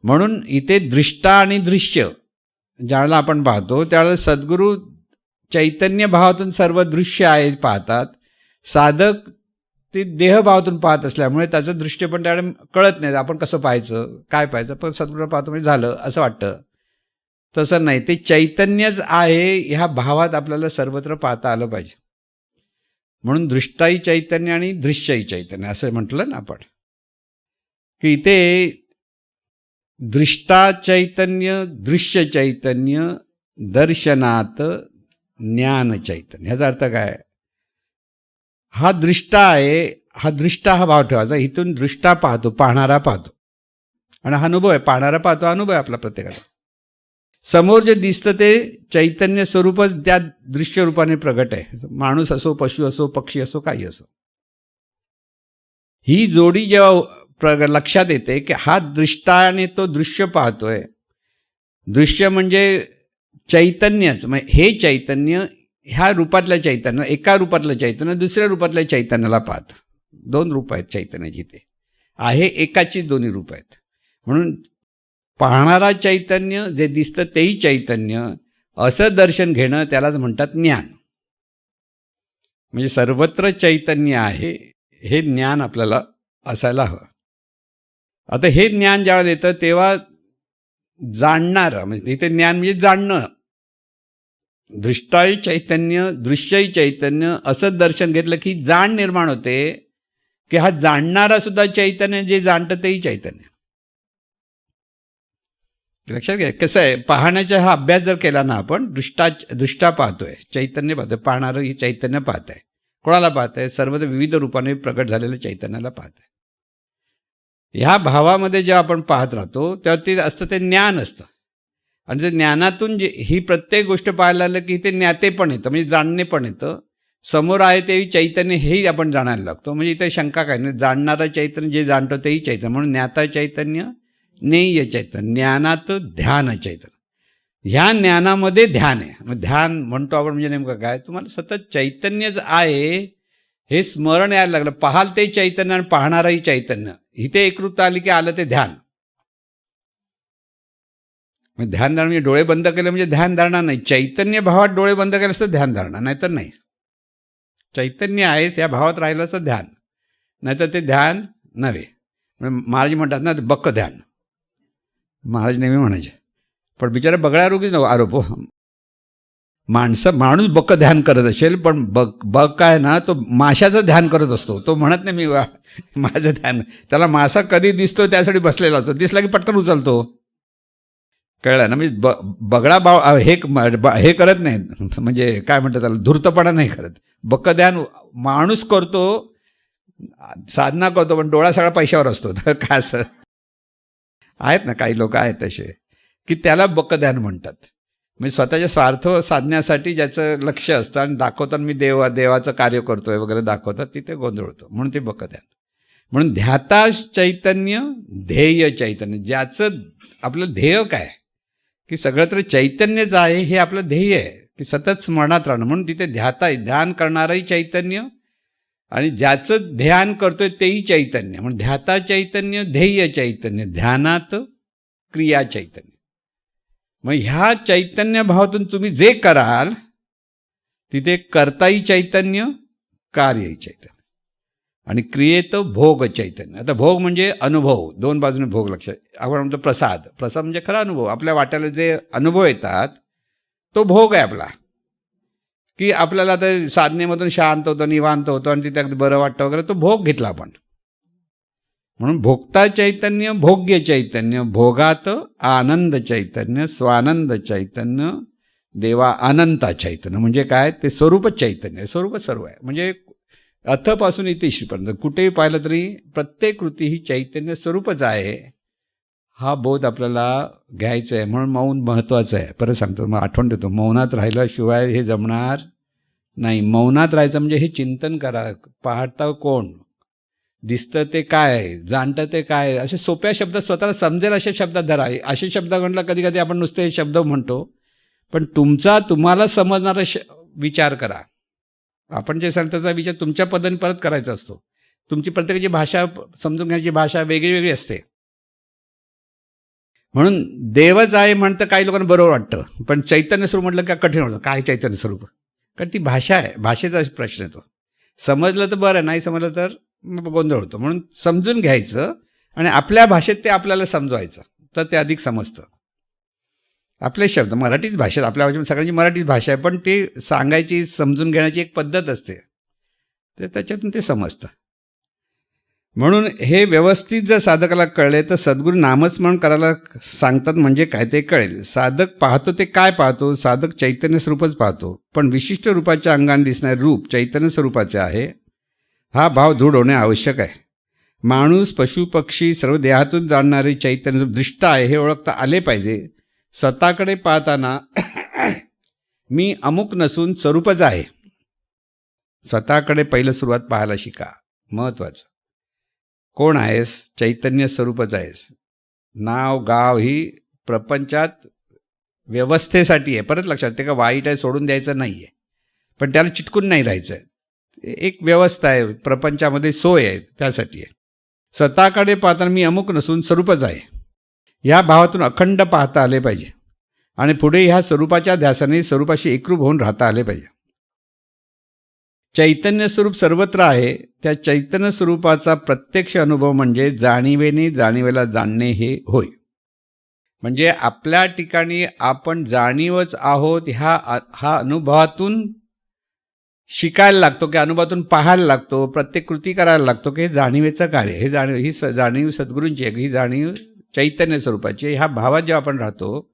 म्हणून इथे दृष्टा आणि दृश्य ज्यावेळेला आपण पाहतो त्यावेळेला सद्गुरू चैतन्य भावातून सर्व दृश्य आहे पाहतात. साधक ते देहभावातून पाहत असल्यामुळे त्याचं दृश्य पण त्यावेळेला कळत नाही, आपण कसं पाहायचं काय पाहायचं, पण सद्गुरू पाहतो म्हणजे झालं असं वाटतं. तसं नाही, ते चैतन्यच आहे ह्या भावात आपल्याला सर्वत्र पाहता आलं पाहिजे. म्हणून दृष्टाही चैतन्य आणि दृश्यही चैतन्य असं म्हटलं ना आपण, की इथे दृष्टा चैतन्य, दृश्य चैतन्य, दर्शनात ज्ञान चैतन्य. ह्याचा अर्थ काय, हा दृष्टा आहे, हा दृष्टा हा भाव ठेवायचा. इथून दृष्टा पाहतो, पाहणारा पाहतो, आणि हा अनुभव आहे, पाहणारा पाहतो, अनुभव आहे आपला प्रत्येकाचा. समोर जे दिसतं ते चैतन्य स्वरूपच त्या दृश्य रूपाने प्रगट आहे. माणूस असो, पशु असो, पक्षी असो, काही असो. ही जोडी जेव्हा लक्षात येते की हा दृष्टा आणि तो दृश्य पाहतोय, दृश्य म्हणजे चैतन्यच, मग हे चैतन्य ह्या रूपातल्या चैतन्य, एका रूपातलं चैतन्य दुसऱ्या रूपातल्या चैतन्याला पाहतं. 2 रूप आहेत चैतन्याची, ते आहे एकाची 2 रूप आहेत. म्हणून पाहणारा चैतन्य, जे दिसतं तेही चैतन्य, असं दर्शन घेणं त्यालाच म्हणतात ज्ञान. म्हणजे सर्वत्र चैतन्य आहे हे ज्ञान आपल्याला असायला हवं. आता हे ज्ञान ज्यावेळेला येतं तेव्हा जाणणारं, म्हणजे इथे ज्ञान म्हणजे जाणणं, दृष्टाही चैतन्य दृश्यही चैतन्य असं दर्शन घेतलं की जाण निर्माण होते की हा जाणणारा सुद्धा चैतन्य, जे जाणतं तेही चैतन्य. लक्षात घ्या, कसं आहे, पाहण्याचा हा अभ्यास जर केला ना आपण, दृष्टा पाहतोय, चैतन्य पाहतोय, पाहणारं ही चैतन्य पाहत आहे. कोणाला पाहत आहे? सर्वत्र विविध रूपाने प्रकट झालेल्या चैतन्याला पाहत आहे. ह्या भावामध्ये जेव्हा आपण पाहत राहतो तेव्हा ते असतं, ते ज्ञान असतं. आणि ते ज्ञानातून जे ही प्रत्येक गोष्ट पाहायला लागलं की ते ज्ञाते पण येतं, म्हणजे जाणणे पण येतं. समोर आहे तेही चैतन्य, हेही आपण जाणायला लागतो. म्हणजे इथे शंका काय नाही, जाणणारं चैतन्य जे जाणतो तेही चैतन्य. म्हणून ज्ञाता चैतन्य, ज्ञेय चैतन्य, ज्ञानात ध्यान चैतन्य. ह्या ज्ञानामध्ये ध्यान आहे. मग ध्यान म्हणतो आपण म्हणजे नेमकं काय? तुम्हाला सतत चैतन्यच आहे हे स्मरण यायला लागलं. पाहाल ते चैतन्य आणि पाहणारही चैतन्य, इथे एकरूपता आली की आलं ते ध्यान. मग ध्यान धारणा म्हणजे डोळे बंद केले म्हणजे ध्यान धारणा नाही. चैतन्य भावात डोळे बंद केले असतं ध्यान धारणा, नाहीतर नाही. चैतन्य आहेस या भावात राहिलं असतं ध्यान, नाहीतर ते ध्यान नव्हे. महाराज म्हणतात ना, बक्क ध्यान, महाराज नेहमी म्हणायचे. पण बिचारा बगळा रोगीच नको आरोप हो. माणूस बक्क ध्यान करत असेल, पण बग काय ना, तो माशाचं ध्यान करत असतो. तो म्हणत नाही मी माझं ध्यान, त्याला मासा कधी दिसतो त्यासाठी बसलेला असतो, दिसला की पटकन उचलतो. कळलं ना? म्हणजे बगळा भाव हे करत नाही, म्हणजे काय म्हणतात त्याला, धूर्तपणा नाही करत. बक्क ध्यान माणूस करतो, साधना करतो, पण डोळा सगळा पैशावर असतो. तर काय असं आहेत ना, काही लोक आहेत तसे की त्याला बक्क ध्यान म्हणतात. म्हणजे स्वतःच्या स्वार्थ साधण्यासाठी ज्याचं लक्ष असतं आणि दाखवताना मी देवाचं कार्य करतोय वगैरे दाखवतात, तिथे गोंधळ होतो. म्हणून ते बक्क ध्यान. म्हणून ध्याता चैतन्य, ध्येय चैतन्य, ज्याचं आपलं ध्येय काय की सगळं तर चैतन्यच आहे हे आपलं ध्येय आहे, की सतत स्मरणात राहणं. म्हणून तिथे ध्याता, ध्यान करणारंही चैतन्य आणि ज्याचं ध्यान करतोय तेही चैतन्य. म्हणून ध्याता चैतन्य, ध्येय चैतन्य, ध्यानात क्रिया चैतन्य. मग ह्या चैतन्य भावातून तुम्ही जे कराल तिथे करताही चैतन्य, कार्यही चैतन्य, आणि क्रियेत भोग चैतन्य. आता भोग म्हणजे अनुभव, 2 बाजूने भोग. लक्षात, आपण म्हणतो प्रसाद म्हणजे खरा अनुभव. आपल्या वाट्याला जे अनुभव येतात तो भोग आहे आपला, की आपल्याला आता साधनेमधून शांत होतं, निवांत होतं आणि तिथे अगदी बरं वाटतं वगैरे, तो भोग घेतला आपण. म्हणून भोक्ता चैतन्य, भोग्य चैतन्य, भोगात आनंद चैतन्य, स्वानंद चैतन्य, देवा अनंता चैतन्य. म्हणजे काय? ते स्वरूपच चैतन्य, स्वरूप सर्व आहे. म्हणजे अथपासून इतिश्रीपर्यंत कुठेही पाहिलं तरी प्रत्येक कृती ही चैतन्य स्वरूपच आहे, हा बोध आपल्याला घ्यायचा आहे. म्हणून मौन महत्त्वाचं आहे. परत सांगतो, मग आठवण देतो, मौनात राहिल्याशिवाय हे जमणार नाही. मौनात राहायचं म्हणजे हे चिंतन करा, पाहता कोण, दिसतं ते काय, जाणतं ते काय, असे सोप्या शब्दात स्वतःला समजेल अशा शब्दात धरा. असे शब्द म्हटलं कधी कधी आपण नुसते शब्द म्हणतो, पण तुम्हाला समजणारा विचार करा. आपण जे सांगतो त्याचा विचार तुमच्या पद्धतीने परत करायचा असतो. तुमची प्रत्येकाची भाषा, समजून घ्यायची भाषा वेगळी वेगळी असते. म्हणून देवच आहे म्हणतं काही लोकांना बरोबर वाटतं, पण चैतन्य स्वरूप म्हटलं का कठीण होतं. काय चैतन्य स्वरूप? कारण ती भाषा आहे, भाषेचा प्रश्न येतो. समजलं तर बरं, नाही समजलं तर गोंधळ होतो. म्हणून समजून घ्यायचं आणि आपल्या भाषेत ते आपल्याला समजवायचं, तर ते अधिक समजतं. आपले शब्द मराठीच भाषेत, आपल्या भाषेत सगळ्यांची मराठीच भाषा आहे, पण ते सांगायची, समजून घेण्याची एक पद्धत असते, तर त्याच्यातून ते समजतं. म्हणून हे व्यवस्थित जर साधकाला कळले तर सद्गुरू नामस्मरण करायला सांगतात. म्हणजे काय ते कळेल. साधक पाहतो ते काय पाहतो? साधक चैतन्य स्वरूपच पाहतो, पण विशिष्ट रूपाच्या अंगाने दिसणारे रूप चैतन्य स्वरूपाचे आहे, हा भाव दृढ होणे आवश्यक आहे. माणूस, पशु, पक्षी सर्व देहातून जाणणारे चैतन्य दृष्ट आहे हे ओळखता आले पाहिजे. स्वतःकडे पाहताना मी अमुक नसून स्वरूपच आहे, स्वतःकडे पहिलं सुरुवात पाहायला शिका. महत्त्वाचं. कोण आहेस? चैतन्य स्वरूपच आहेस. नाव गाव ही प्रपंचात व्यवस्थेसाठी आहे. परत लक्षात, ते का वाईट आहे सोडून द्यायचं नाही आहे, पण त्याला चिटकून नाही राहायचं आहे. एक व्यवस्था आहे, प्रपंचामध्ये सोय आहे, त्यासाठी आहे. स्वतःकडे पाहताना मी अमुक नसून स्वरूपच आहे, ह्या भावातून अखंड पाहता आले पाहिजे आणि पुढे ह्या स्वरूपाच्या ध्यासाने स्वरूपाशी एकरूप होऊन राहता आले पाहिजे. चैतन्य स्वरूप सर्वत्र आहे. त्या चैतन्य स्वरूपाचा प्रत्यक्ष अनुभव म्हणजे जाणीवेने जाणीवेला जाणणे हे होय. म्हणजे आपल्या ठिकाणी आपण जाणीवच आहोत हा अनुभवातून शिकायला लागतो, की अनुभवातून पाहायला लागतो, प्रत्येक कृती करायला लागतो, की हे जाणीवेचं कार्य, हे ही जाणीव सद्गुरूंची आहे, ही जाणीव चैतन्य स्वरूपाची आहे. ह्या भावात जेव्हा आपण राहतो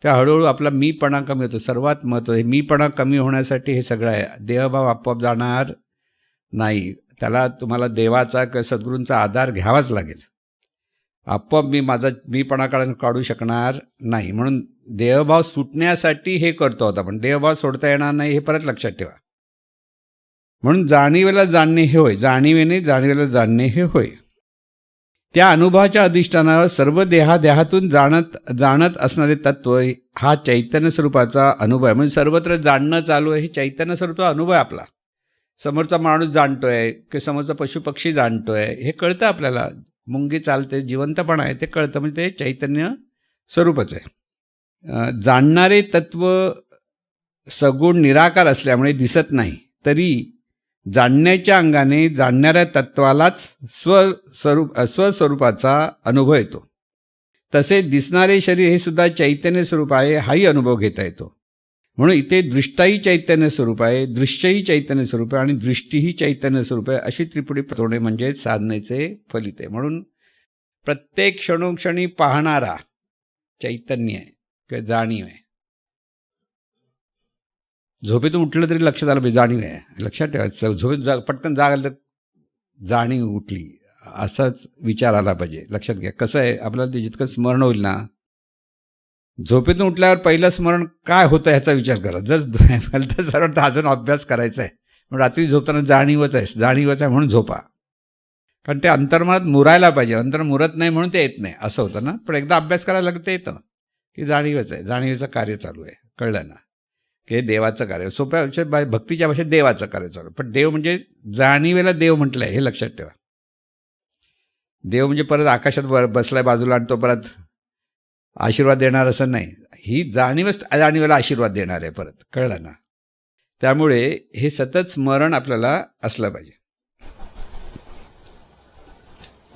त्या हळूहळू आपला मीपणा कमी होतो. सर्वात महत्त्व हे मीपणा कमी होण्यासाठी हे सगळं आहे. देहभाव आपोआप जाणार नाही, त्याला तुम्हाला देवाचा किंवा सद्गुरूंचा आधार घ्यावाच लागेल. आपोआप माझा मीपणा काढू शकणार नाही. म्हणून देहभाव सुटण्यासाठी हे करतो आहोत आपण. देहभाव सोडता येणार नाही हे परत लक्षात ठेवा. म्हणून जाणीवेला जाणणे हे होय, जाणीवेने जाणीवेला जाणणे हे होय. त्या अनुभवाच्या अधिष्ठानावर सर्व देहातून जाणत असणारे तत्व हा चैतन्य स्वरूपाचा अनुभव आहे. म्हणजे सर्वत्र जाणणं चालू आहे, हे चैतन्य स्वरूपाचा अनुभव आहे आपला. समोरचा माणूस जाणतोय की समोरचा पशुपक्षी जाणतोय हे कळतं आपल्याला. मुंगी चालते, जिवंतपणा आहे ते कळतं, म्हणजे ते चैतन्य स्वरूपच आहे. जाणणारे तत्व सगुण निराकार असल्यामुळे दिसत नाही, तरी जाणण्याच्या अंगाने जाणणाऱ्या तत्वालाच स्वस्वरूपाचा अनुभव येतो. तसे दिसणारे शरीर हे सुद्धा चैतन्य स्वरूप आहे हाही अनुभव घेता येतो. म्हणून इथे दृष्टाही चैतन्य स्वरूप आहे, दृश्यही चैतन्य स्वरूप आहे आणि दृष्टीही चैतन्य स्वरूप आहे, अशी त्रिपुटी प्रतोडे म्हणजे साधनेचे फलित आहे. म्हणून प्रत्येक क्षणोक्षणी पाहणारा चैतन्य आहे किंवा जाणीव आहे. झोपेतून उठलं तरी लक्षात आलं पाहिजे जाणीव आहे, लक्षात ठेवायचं. झोपेत पटकन जाग आलं तर जाणीव उठली असाच विचार आला पाहिजे, लक्षात घ्या. कसं आहे, आपल्याला ते जितकं स्मरण होईल ना, झोपेतून उठल्यावर पहिलं स्मरण काय होतं ह्याचा विचार करा. जर सर्व अजून अभ्यास करायचा आहे, म्हणून रात्री झोपताना जाणीवच आहे म्हणून झोपा. कारण ते अंतर्मनात मुरायला पाहिजे, अंतर्मन मुरत नाही म्हणून ते येत नाही असं होतं ना. पण एकदा अभ्यास करायला लागतं ते येतं की जाणीवच आहे, जाणीवेचं कार्य चालू आहे, कळलं ना, की हे देवाचं कार्य. सोप्या भक्तीच्या भाषेत देवाचं कार्य चालू. पण देव म्हणजे जाणीवेला देव म्हटलं आहे हे लक्षात ठेवा. देव म्हणजे परत आकाशात बसलाय बाजूला आणि तो परत आशीर्वाद देणार असं नाही. ही जाणीवच जाणीवेला आशीर्वाद देणार आहे परत, कळलं ना. त्यामुळे हे सतत स्मरण आपल्याला असलं पाहिजे.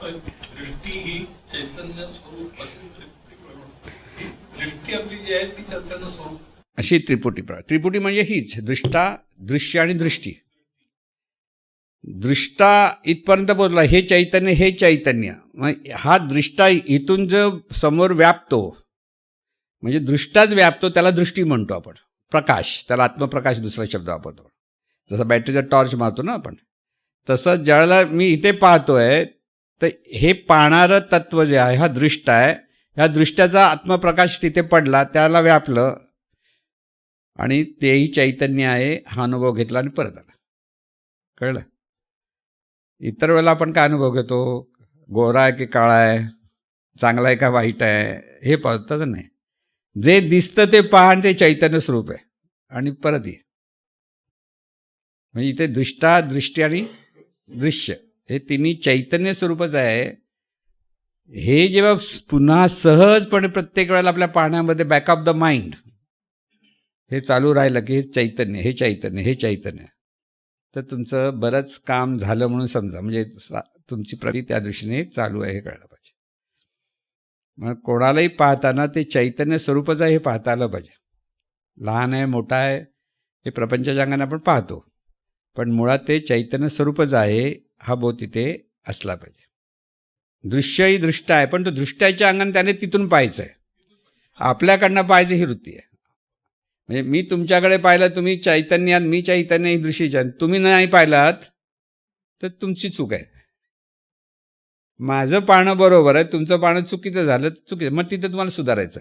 दृष्टी ही चैतन्य स्वरूप, दृष्टी आपली जी आहे ती चैतन्य स्वरूप अशी त्रिपुटी म्हणजे हीच दृष्टा, दृश्य आणि दृष्टी. दृष्टा इथपर्यंत पोचला, हे चैतन्य. मग हा दृष्टा इथून जो समोर व्यापतो, म्हणजे दृष्टाच व्यापतो, त्याला दृष्टी म्हणतो आपण. प्रकाश, त्याला आत्मप्रकाश दुसरा शब्द वापरतो. जसं बॅटरीचा टॉर्च मारतो ना आपण, तसं ज्यावेळेला मी इथे पाहतोय तर हे पाहणारं तत्व जे आहे हा दृष्ट आहे. ह्या दृष्ट्याचा आत्मप्रकाश तिथे पडला, त्याला व्यापलं आणि तेही चैतन्य आहे हा अनुभव घेतला आणि परत आला, कळलं. इतर वेळेला आपण काय अनुभव घेतो, गोरा आहे की काळा आहे, चांगला आहे का वाईट आहे हे पाहतच नाही. जे दिसतं ते पहा आणि ते चैतन्य स्वरूप आहे आणि परत ये. म्हणजे इथे दृष्टा, दृष्टी आणि दृश्य हे तिन्ही चैतन्य स्वरूपच आहे. हे जेव्हा पुन्हा सहजपणे प्रत्येक वेळेला आपल्या पाहण्यामध्ये बॅक ऑफ द माइंड हे चालू राहिलं की हे चैतन्य तर तुमचं बरंच काम झालं म्हणून समजा. म्हणजे तुमची प्रती त्या दृष्टीने चालू आहे हे कळलं पाहिजे. मग कोणालाही पाहताना ते चैतन्य स्वरूपच आहे हे पाहता आलं पाहिजे. लहान आहे मोठा आहे हे प्रपंचाच्या अंगाने आपण पाहतो, पण मुळात ते चैतन्य स्वरूपच आहे हा बोध तिथे असला पाहिजे. दृश्यही दृष्ट आहे, पण तो दृष्ट्याच्या अंगाने त्याने तिथून पाहायचं आहे, आपल्याकडनं पाहायचं ही वृत्ती आहे. म्हणजे मी तुमच्याकडे पाहिलं, तुम्ही चैतन्यात, मी चैतन्य ही दृष्टीच्या, तुम्ही नाही पाहिलात तर तुमची चूक आहे. माझं पाहणं बरोबर आहे, तुमचं पाहणं चुकीचं झालं तर चुकीचं, मग तिथे तुम्हाला सुधारायचं,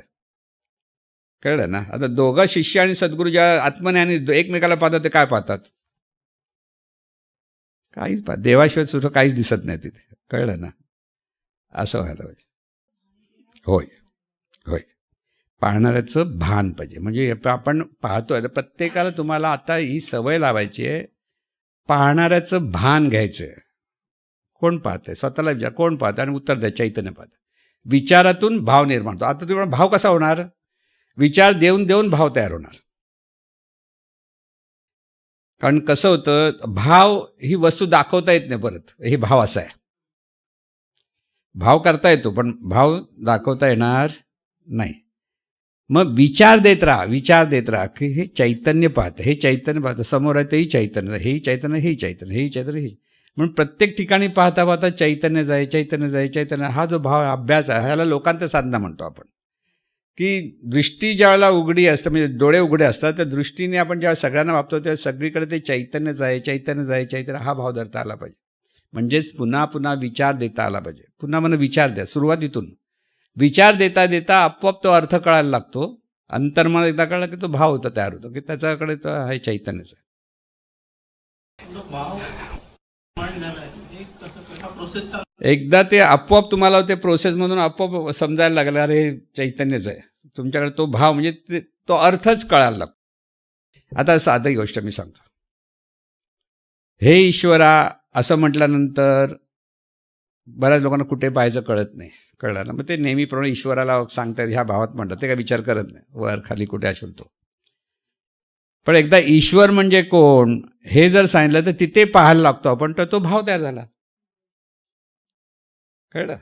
कळलं ना. आता दोघं शिष्य आणि सद्गुरू ज्या आत्मज्ञानी एकमेकाला पाहतात ते काय पाहतात, काहीच देवाशिवाय सुद्धा काहीच दिसत नाही तिथे, कळलं ना. असं व्हायला पाहिजे. होय. पाहणाऱ्याचं भान पाहिजे. म्हणजे आपण पाहतोय तर प्रत्येकाला तुम्हाला आता ही सवय लावायची आहे, पाहणाऱ्याचं भान घ्यायचं आहे. कोण पाहतंय स्वतःला विचार, कोण पाहतं आणि उत्तर द्या, चैतन्य पाहतं. विचारातून भाव निर्माण होतो. आता तुम्हाला भाव कसा होणार? विचार देऊन देऊन भाव तयार होणार. कारण कसं होतं, भाव ही वस्तू दाखवता येत नाही परत, हे भाव असा आहे. भाव करता येतो पण भाव दाखवता येणार नाही. मग विचार देत राहा की हे चैतन्य पाहतं, हे चैतन्य पाहतं, समोर आहे तेही चैतन्य, हेही चैतन्य, हेही चैतन्य, हेही चैतन्य, हे म्हणून प्रत्येक ठिकाणी पाहता पाहता चैतन्य जाय. हा जो भाव अभ्यास आहे, ह्याला लोकांत साधना म्हणतो आपण. की दृष्टी ज्यावेळेला उघडी असते, म्हणजे डोळे उघडे असतात, त्या दृष्टीने आपण ज्यावेळेला सगळ्यांना वागतो तेव्हा सगळीकडे ते चैतन्य हा भाव धरता आला पाहिजे. म्हणजेच पुन्हा पुन्हा विचार देता आला पाहिजे. पुन्हा मला विचार द्या, सुरुवातीतून विचार देता देता आपोआप तो अर्थ कळायला लागतो. अंतर्मन एकदा कळला की तो भाव होता तयार होतो, की त्याच्याकडे तो आहे चैतन्यच आहे. एकदा ते आपोआप तुम्हाला ते प्रोसेसमधून आपोआप समजायला लागलं, अरे हे चैतन्यच आहे. तुमच्याकडे तो भाव म्हणजे तो अर्थच कळायला लागतो. आता साधी गोष्ट मी सांगतो. हे ईश्वरा असं म्हटल्यानंतर बऱ्याच लोकांना कुठे पाहायचं कळत नाही. कळलं ना? मग ते नेहमीप्रमाणे ईश्वराला सांगतात, ह्या भावात म्हणतात, ते काय विचार करत नाही, वर खाली कुठे असेल तो. पण एकदा ईश्वर म्हणजे कोण हे जर सांगितलं तर तिथे पाहायला लागतो आपण, तर तो भाव तयार झाला. कळलं?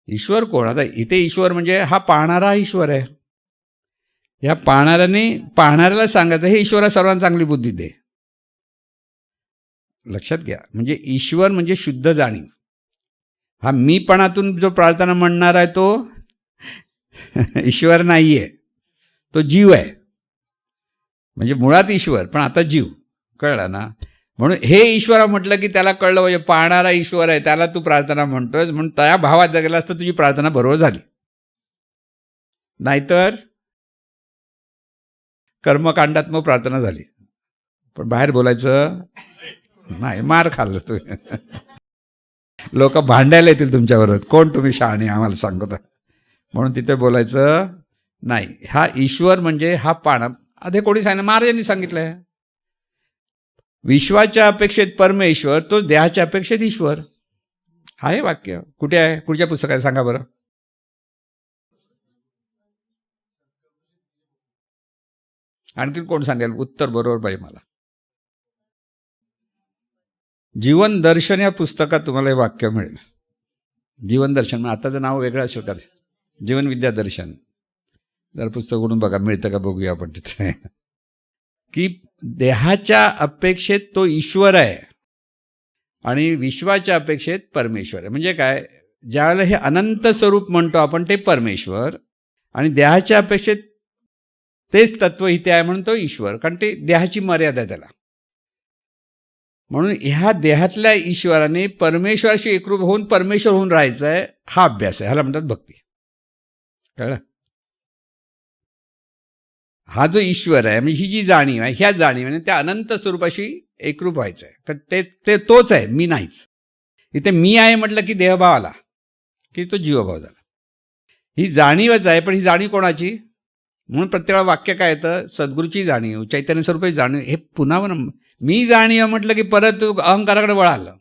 ईश्वर कोण? आता इथे ईश्वर म्हणजे हा पाहणारा ईश्वर आहे. ह्या पाहणाऱ्याला सांगायचं, हे ईश्वरा सर्वांना चांगली बुद्धी दे. लक्षात घ्या. म्हणजे ईश्वर म्हणजे शुद्ध जाणीव. हा मीपणातून जो प्रार्थना म्हणणार आहे तो ईश्वर नाही आहे, तो जीव आहे. म्हणजे मुळात ईश्वर पण आता जीव. कळलं ना? म्हणून हे ईश्वरा म्हटलं की त्याला कळलं पाहिजे, पाहणारा ईश्वर आहे, त्याला तू प्रार्थना म्हणतोयस, म्हणून त्या भावात जगलास तर तुझी प्रार्थना बरोबर झाली. नाहीतर कर्मकांडात्मक प्रार्थना झाली, पण बाहेर बोलायचं नाही, मार खाल्लं तुम्ही. लोक भांडायला येतील तुमच्याबरोबर, कोण तुम्ही शहाणे आम्हाला सांगता, म्हणून तिथे बोलायचं नाही. हा ईश्वर म्हणजे हा पाहणं. आधी कोणी सांगितलं? महाराजांनी सांगितलंय. विश्वाच्या अपेक्षेत परमेश्वर, तो देहाच्या अपेक्षेत ईश्वर. आहे वाक्य. कुठे आहे? कुठच्या पुस्तकात सांगा बरं. आणखी कोण सांगेल? उत्तर बरोबर पाहिजे मला. जीवन दर्शन या पुस्तकात तुम्हाला हे वाक्य मिळेल. जीवन दर्शन, आताचं नाव वेगळं असेल का? जीवन विद्या दर्शन. जर पुस्तक उघडून बघा, मिळतं का बघूया आपण तिथे. की देहाच्या अपेक्षेत तो ईश्वर आहे आणि विश्वाच्या अपेक्षेत परमेश्वर आहे. म्हणजे काय? ज्यावेळेला हे अनंत स्वरूप म्हणतो आपण ते परमेश्वर, आणि देहाच्या अपेक्षेत तेच तत्व इथे आहे म्हणून तो ईश्वर. कारण ते देहाची मर्यादा आहे त्याला. म्हणून ह्या देहातल्या ईश्वराने परमेश्वराशी एकरूप होऊन परमेश्वर होऊन राहायचं आहे, हा अभ्यास आहे. ह्याला म्हणतात भक्ती. कळलं? हा जो ईश्वर आहे, म्हणजे ही जी जाणीव आहे, ह्या जाणीवाने त्या अनंत स्वरूपाशी एकरूप व्हायचं आहे. कारण ते तोच आहे, मी नाहीच. इथे मी आहे म्हटलं की देहभाव आला की तो जीवभाव झाला. ही जाणीवच आहे, पण ही जाणीव कोणाची? म्हणून प्रत्येक वाक्य काय येतं? सद्गुरूची जाणीव, चैतन्य स्वरूपाची जाणीव. हे पुन्हा मी जाणीव म्हटलं की परत अहंकाराकडे वळालं.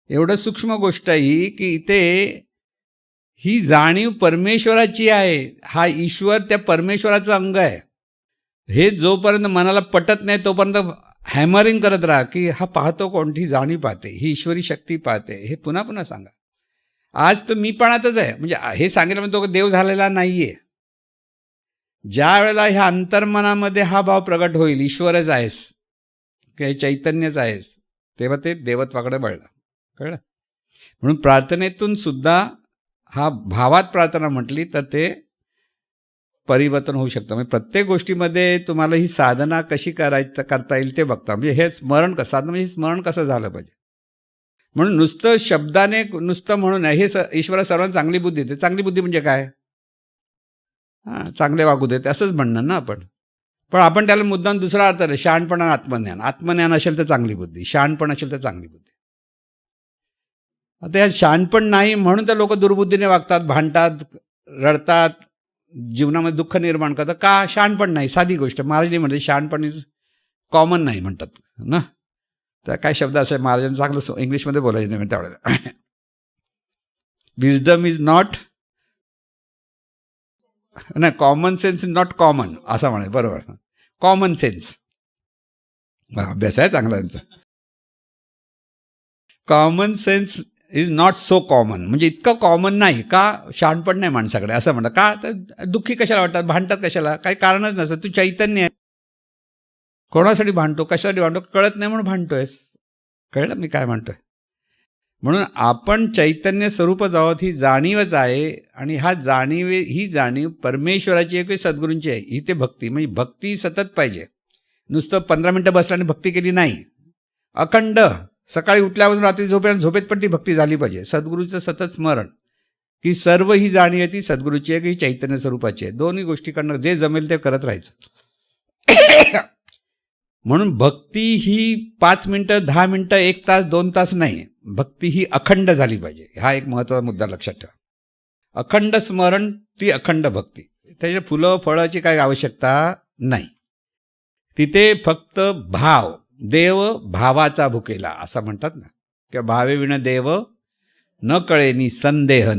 एवढं सूक्ष्म गोष्ट आहे ही, की इथे ही जाणीव परमेश्वराची आहे. हा ईश्वर त्या परमेश्वराचं अंग आहे. हे जोपर्यंत मनाला पटत नाही तोपर्यंत हॅमरिंग करत राहा की हा पाहतो, कोणती जाणीव पाहते, ही ईश्वरी शक्ती पाहते. हे पुन्हा पुन्हा सांगा. आज तो मीपणातच आहे. म्हणजे हे सांगितलं म्हणजे तो देव झालेला नाही आहे. ज्या वेळेला ह्या अंतर्मनामध्ये हा भाव प्रगट होईल, ईश्वरच आहेस, हे चैतन्यच आहेस, तेव्हा ते देवत्वाकडे वळलं. कळलं? म्हणून प्रार्थनेतून सुद्धा हा भावात प्रार्थना म्हटली तर ते परिवर्तन होऊ शकतं. म्हणजे प्रत्येक गोष्टीमध्ये तुम्हाला ही साधना कशी करता येईल ते बघता. म्हणजे हे स्मरण कसं, साधना म्हणजे स्मरण कसं झालं पाहिजे. म्हणून नुसतं शब्दाने नुसतं म्हणून हे ईश्वरा सर्वांना चांगली बुद्धी देते. चांगली बुद्धी म्हणजे काय? हां, चांगले वागू देते असंच म्हणणार ना आपण. पण आपण त्याला मुद्दाम दुसरा अर्थ आहे, शहाणपणा आत्मज्ञान. आत्मज्ञान असेल तर चांगली बुद्धी, शहाणपण असेल तर चांगली बुद्धी. आता या शहाणपण नाही म्हणून तर लोक दुर्बुद्धीने वागतात, भांडतात, रडतात, जीवनामध्ये दुःख निर्माण करतं. का? शहाणपण नाही. साधी गोष्ट. महाराजांनी म्हणते शहाणपण इज कॉमन नाही म्हणतात ना. तर काय शब्द असे महाराजांनी चांगलं इंग्लिशमध्ये बोलायचं नाही त्यावेळेला. विजडम इज नॉट नाही, common sense is not common असं म्हणे. बरोबर, कॉमन सेन्स. अभ्यास आहे चांगला त्यांचा. Common sense is not so common, म्हणजे इतकं कॉमन नाही. का? शहाणपण नाही माणसाकडे असं म्हणतात. का? तर दुःखी कशाला वाटतात, भांडतात कशाला, काही कारणच नसतं. तू चैतन्य आहे. कोणासाठी भांडतो, कशासाठी भांडतो कळत नाही म्हणून भांडतोयस. कळलं मी काय म्हणतोय? म्हणून आपण चैतन्य स्वरूपच आहोत ही जाणीवच आहे. आणि ही जाणीव परमेश्वराची आहे की सद्गुरूंची आहे. ही ते भक्ती. म्हणजे भक्ती सतत पाहिजे. नुसतं 15 मिनटं बसलं आणि भक्ती केली नाही. अखंड सकाळी उठल्यापासून रात्री झोपेत पण ती भक्ती झाली पाहिजे. सद्गुरूचं सतत स्मरण की सर्व ही जाणीव आहे ती सद्गुरूची आहे की ही चैतन्य स्वरूपाची आहे. दोन्ही गोष्टीकडनं जे जमेल ते करत राहायचं. म्हणून भक्ती ही 5 मिनटं, 10 मिनटं, 1 तास, 2 तास नाही. भक्ती ही अखंड झाली पाहिजे. हा एक महत्त्वाचा मुद्दा लक्षात ठेवा. अखंड स्मरण ती अखंड भक्ती. त्याच्या फुलं फळाची काही आवश्यकता नाही. तिथे फक्त भाव, देव भावाचा भुकेला असं म्हणतात ना, किंवा भावेविण देव न कळे निसंदेह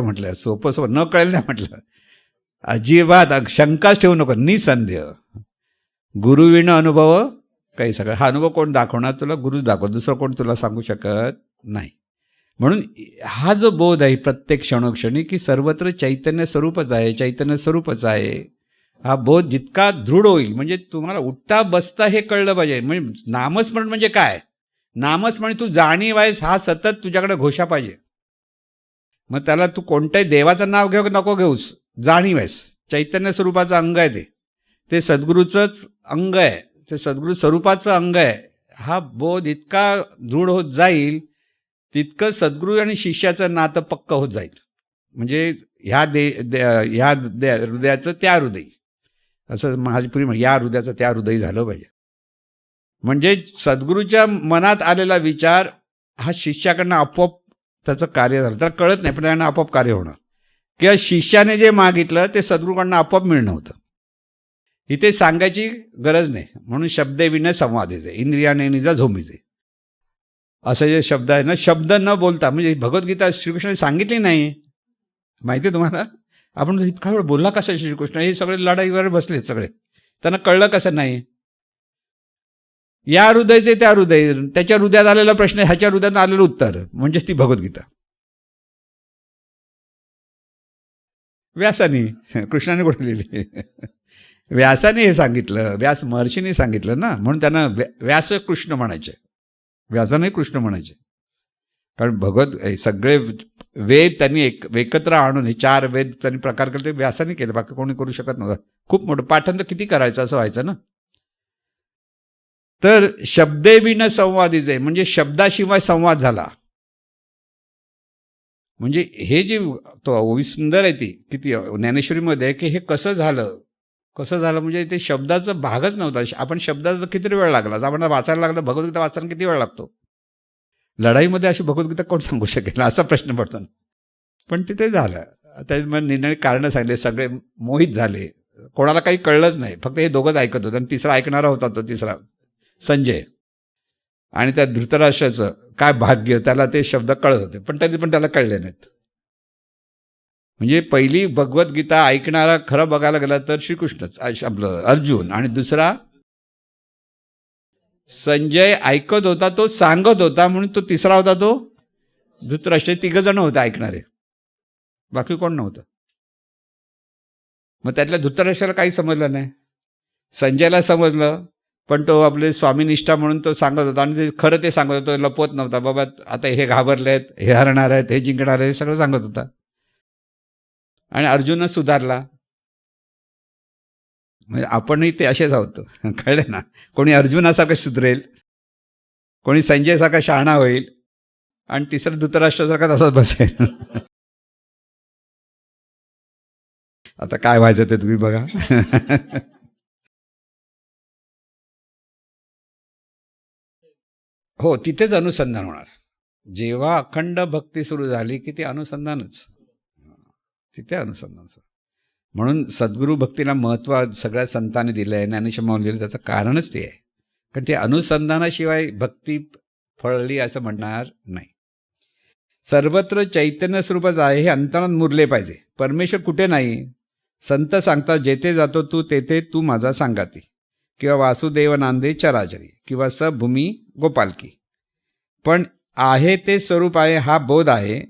म्हटलं. सोपं न कळेल नाही म्हटलं. अजिबात शंकाच ठेवू नको. निसंदेह. गुरुविण अनुभव काही सगळं. हा अनुभव कोण दाखवणार तुला? गुरुच दाखव. दुसरं कोण तुला सांगू शकत नाही. म्हणून हा जो बोध आहे प्रत्येक क्षणोक्षणी की सर्वत्र चैतन्य स्वरूपच आहे, चैतन्य स्वरूपच आहे, हा बोध जितका दृढ होईल, म्हणजे तुम्हाला उठता बसता हे कळलं पाहिजे. म्हणजे नामस्मरण म्हणजे काय? नामस्मरण तू जाणीव आहेस हा सतत तुझ्याकडे घोषा पाहिजे. मग त्याला तू कोणत्याही देवाचं नाव घेऊ नको घेऊस, जाणीव आहेस. चैतन्य स्वरूपाचं अंग आहे ते सद्गुरूचंच अंग आहे, ते सद्गुरू स्वरूपाचं अंग आहे. हा बोध इतका दृढ होत जाईल तितकं सद्गुरू आणि शिष्याचं नातं पक्क होत जाईल. म्हणजे ह्या हृदयाचं त्या हृदयी, असं महाजपुरी म्हण, या हृदयाचं त्या हृदयी झालं पाहिजे. म्हणजे सद्गुरूच्या मनात आलेला विचार हा शिष्याकडनं आपोआप त्याचं कार्य झालं. त्याला कळत नाही पण त्यांना आपोआप कार्य होणं. किंवा शिष्याने जे मागितलं ते सद्गुरूकडनं आपोआप मिळणं होतं. इथे सांगायची गरज नाही. म्हणून शब्दे विन संवादेचे, इंद्रियाने निजा झोमीचे, असे जे शब्द आहे ना, शब्द न बोलता. म्हणजे भगवद्गीता श्रीकृष्णाने सांगितली नाही. माहिती आहे तुम्हाला? आपण इतका वेळ बोलला कसा श्रीकृष्ण? हे सगळे लढाईवर बसलेत सगळे. त्यांना कळलं कसं नाही? या हृदयचे त्या हृदय, त्याच्या हृदयात आलेला प्रश्न ह्याच्या हृदयात आलेलं उत्तर, म्हणजेच ती भगवद्गीता. व्यासानी, कृष्णाने कुठे लिहिली? व्यासाने हे सांगितलं. व्यास महर्षीने सांगितलं ना, म्हणून त्यांना व्यास कृष्ण म्हणायचे. व्यासाने कृष्ण म्हणायचे. कारण सगळे वेद त्यांनी एकत्र आणून हे 4 वेद त्यांनी प्रकार केले, ते व्यासाने केले, बाकी कोणी करू शकत नव्हतं. खूप मोठं पाठांतर किती करायचं असं व्हायचं ना. तर शब्दे बिन संवादीचे, म्हणजे शब्दाशिवाय संवाद झाला. म्हणजे हे जे तो ओवी सुंदर आहे ती किती ज्ञानेश्वरीमध्ये की हे कसं झालं म्हणजे ते शब्दाचा भागच नव्हता. आपण शब्दाचा किती वेळ लागला, आपण वाचायला लागलं. भगवद्गीता वाचायला किती वेळ लागतो? लढाईमध्ये अशी भगवद्गीता कोण सांगू शकेल असा प्रश्न पडतो. पण तिथे झालं. त्याच्यामध्ये निर्णय कारणं सांगले, सगळे मोहित झाले. कोणाला काही कळलंच नाही, फक्त हे दोघंच ऐकत होतं. आणि तिसरा ऐकणारा होता तो तिसरा संजय. आणि त्या धृतराष्ट्राचं काय भाग्य, त्याला ते शब्द कळत होते पण त्याला कळले नाहीत. म्हणजे पहिली भगवद्गीता ऐकणारा खरं बघायला गेला तर श्रीकृष्णच, आपलं अर्जुन, आणि दुसरा संजय ऐकत होता, तो सांगत होता, म्हणून तो तिसरा होता तो धृतराष्ट्र. 3 जण होते ऐकणारे, बाकी कोण नव्हतं. मग त्यातल्या धृतराष्ट्राला काही समजलं नाही. संजयला समजलं, पण तो आपले स्वामीनिष्ठा म्हणून तो सांगत होता. आणि ते खरं ते सांगत होता, लपवत नव्हता. बाबा आता हे घाबरले आहेत, हे हरणार आहेत, हे जिंकणार आहे, हे सगळं सांगत होता. आणि अर्जुनच सुधारला. म्हणजे आपणही ते असेच आहोत, कळले ना. कोणी अर्जुनासारखं सुधरेल, कोणी संजयसारखा शहाणा होईल, आणि तिसरा धृतराष्ट्रासारखा तसाच बसेल. आता काय व्हायचं ते तुम्ही बघा. हो, तिथेच अनुसंधान होणार. जेव्हा अखंड भक्ती सुरू झाली की ते अनुसंधानच, तिथे अनुसंधान. म्हणून सद्गुरू भक्तीला महत्त्व सगळ्या संतांनी दिलं आहे, ज्ञानेश्वर माऊली दिलं, त्याचं कारणच ते आहे. कारण ते अनुसंधानाशिवाय भक्ती फळली असं म्हणणार नाही. सर्वत्र चैतन्य स्वरूपच आहे हे अंतरात मुरले पाहिजे. परमेश्वर कुठे नाही. संत सांगतात, जेथे जातो तू तेथे तू माझा सांगाती, किंवा वासुदेव नांदे चराचरी, किंवा स भूमी गोपालकी. पण आहे ते स्वरूप आहे हा बोध आहे.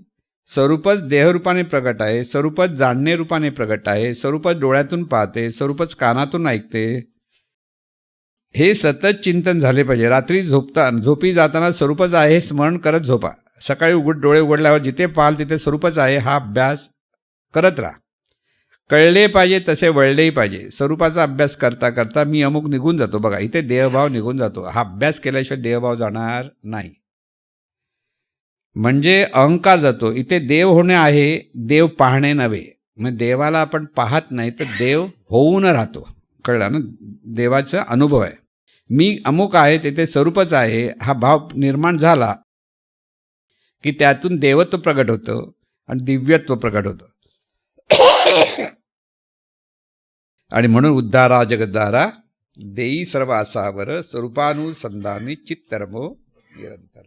स्वरूपच देहरूपाने प्रगट आहे, स्वरूपच जाणणे रूपाने प्रगट आहे, स्वरूपच डोळ्यातून पाहते, स्वरूपच कानातून ऐकते. हे सतत चिंतन झाले पाहिजे. रात्री झोपी जाताना स्वरूपच आहे हे स्मरण करत झोपा. सकाळी डोळे उघडल्यावर जिथे पाहाल तिथे स्वरूपच आहे हा अभ्यास करत राहा. कळले पाहिजे तसे वळलेही पाहिजे. स्वरूपाचा अभ्यास करता करता मी अमुक निघून जातो. बघा, इथे देहभाव निघून जातो. हा अभ्यास केल्याशिवाय देहभाव जाणार नाही. म्हणजे अहंकार जातो. इथे देव होणे आहे, देव पाहणे नव्हे. म्हणजे देवाला आपण पाहत नाही तर देव होऊन राहतो. कळला ना? देवाचा अनुभव आहे. मी अमुक आहे तिथे स्वरूपच आहे हा भाव निर्माण झाला की त्यातून देवत्व प्रगट होतं आणि दिव्यत्व प्रगट होतं. आणि म्हणून उद्धारा जगद्धारा देई सर्व आसावर स्वरूपानुसंधानी चित्तरमो निरंतर.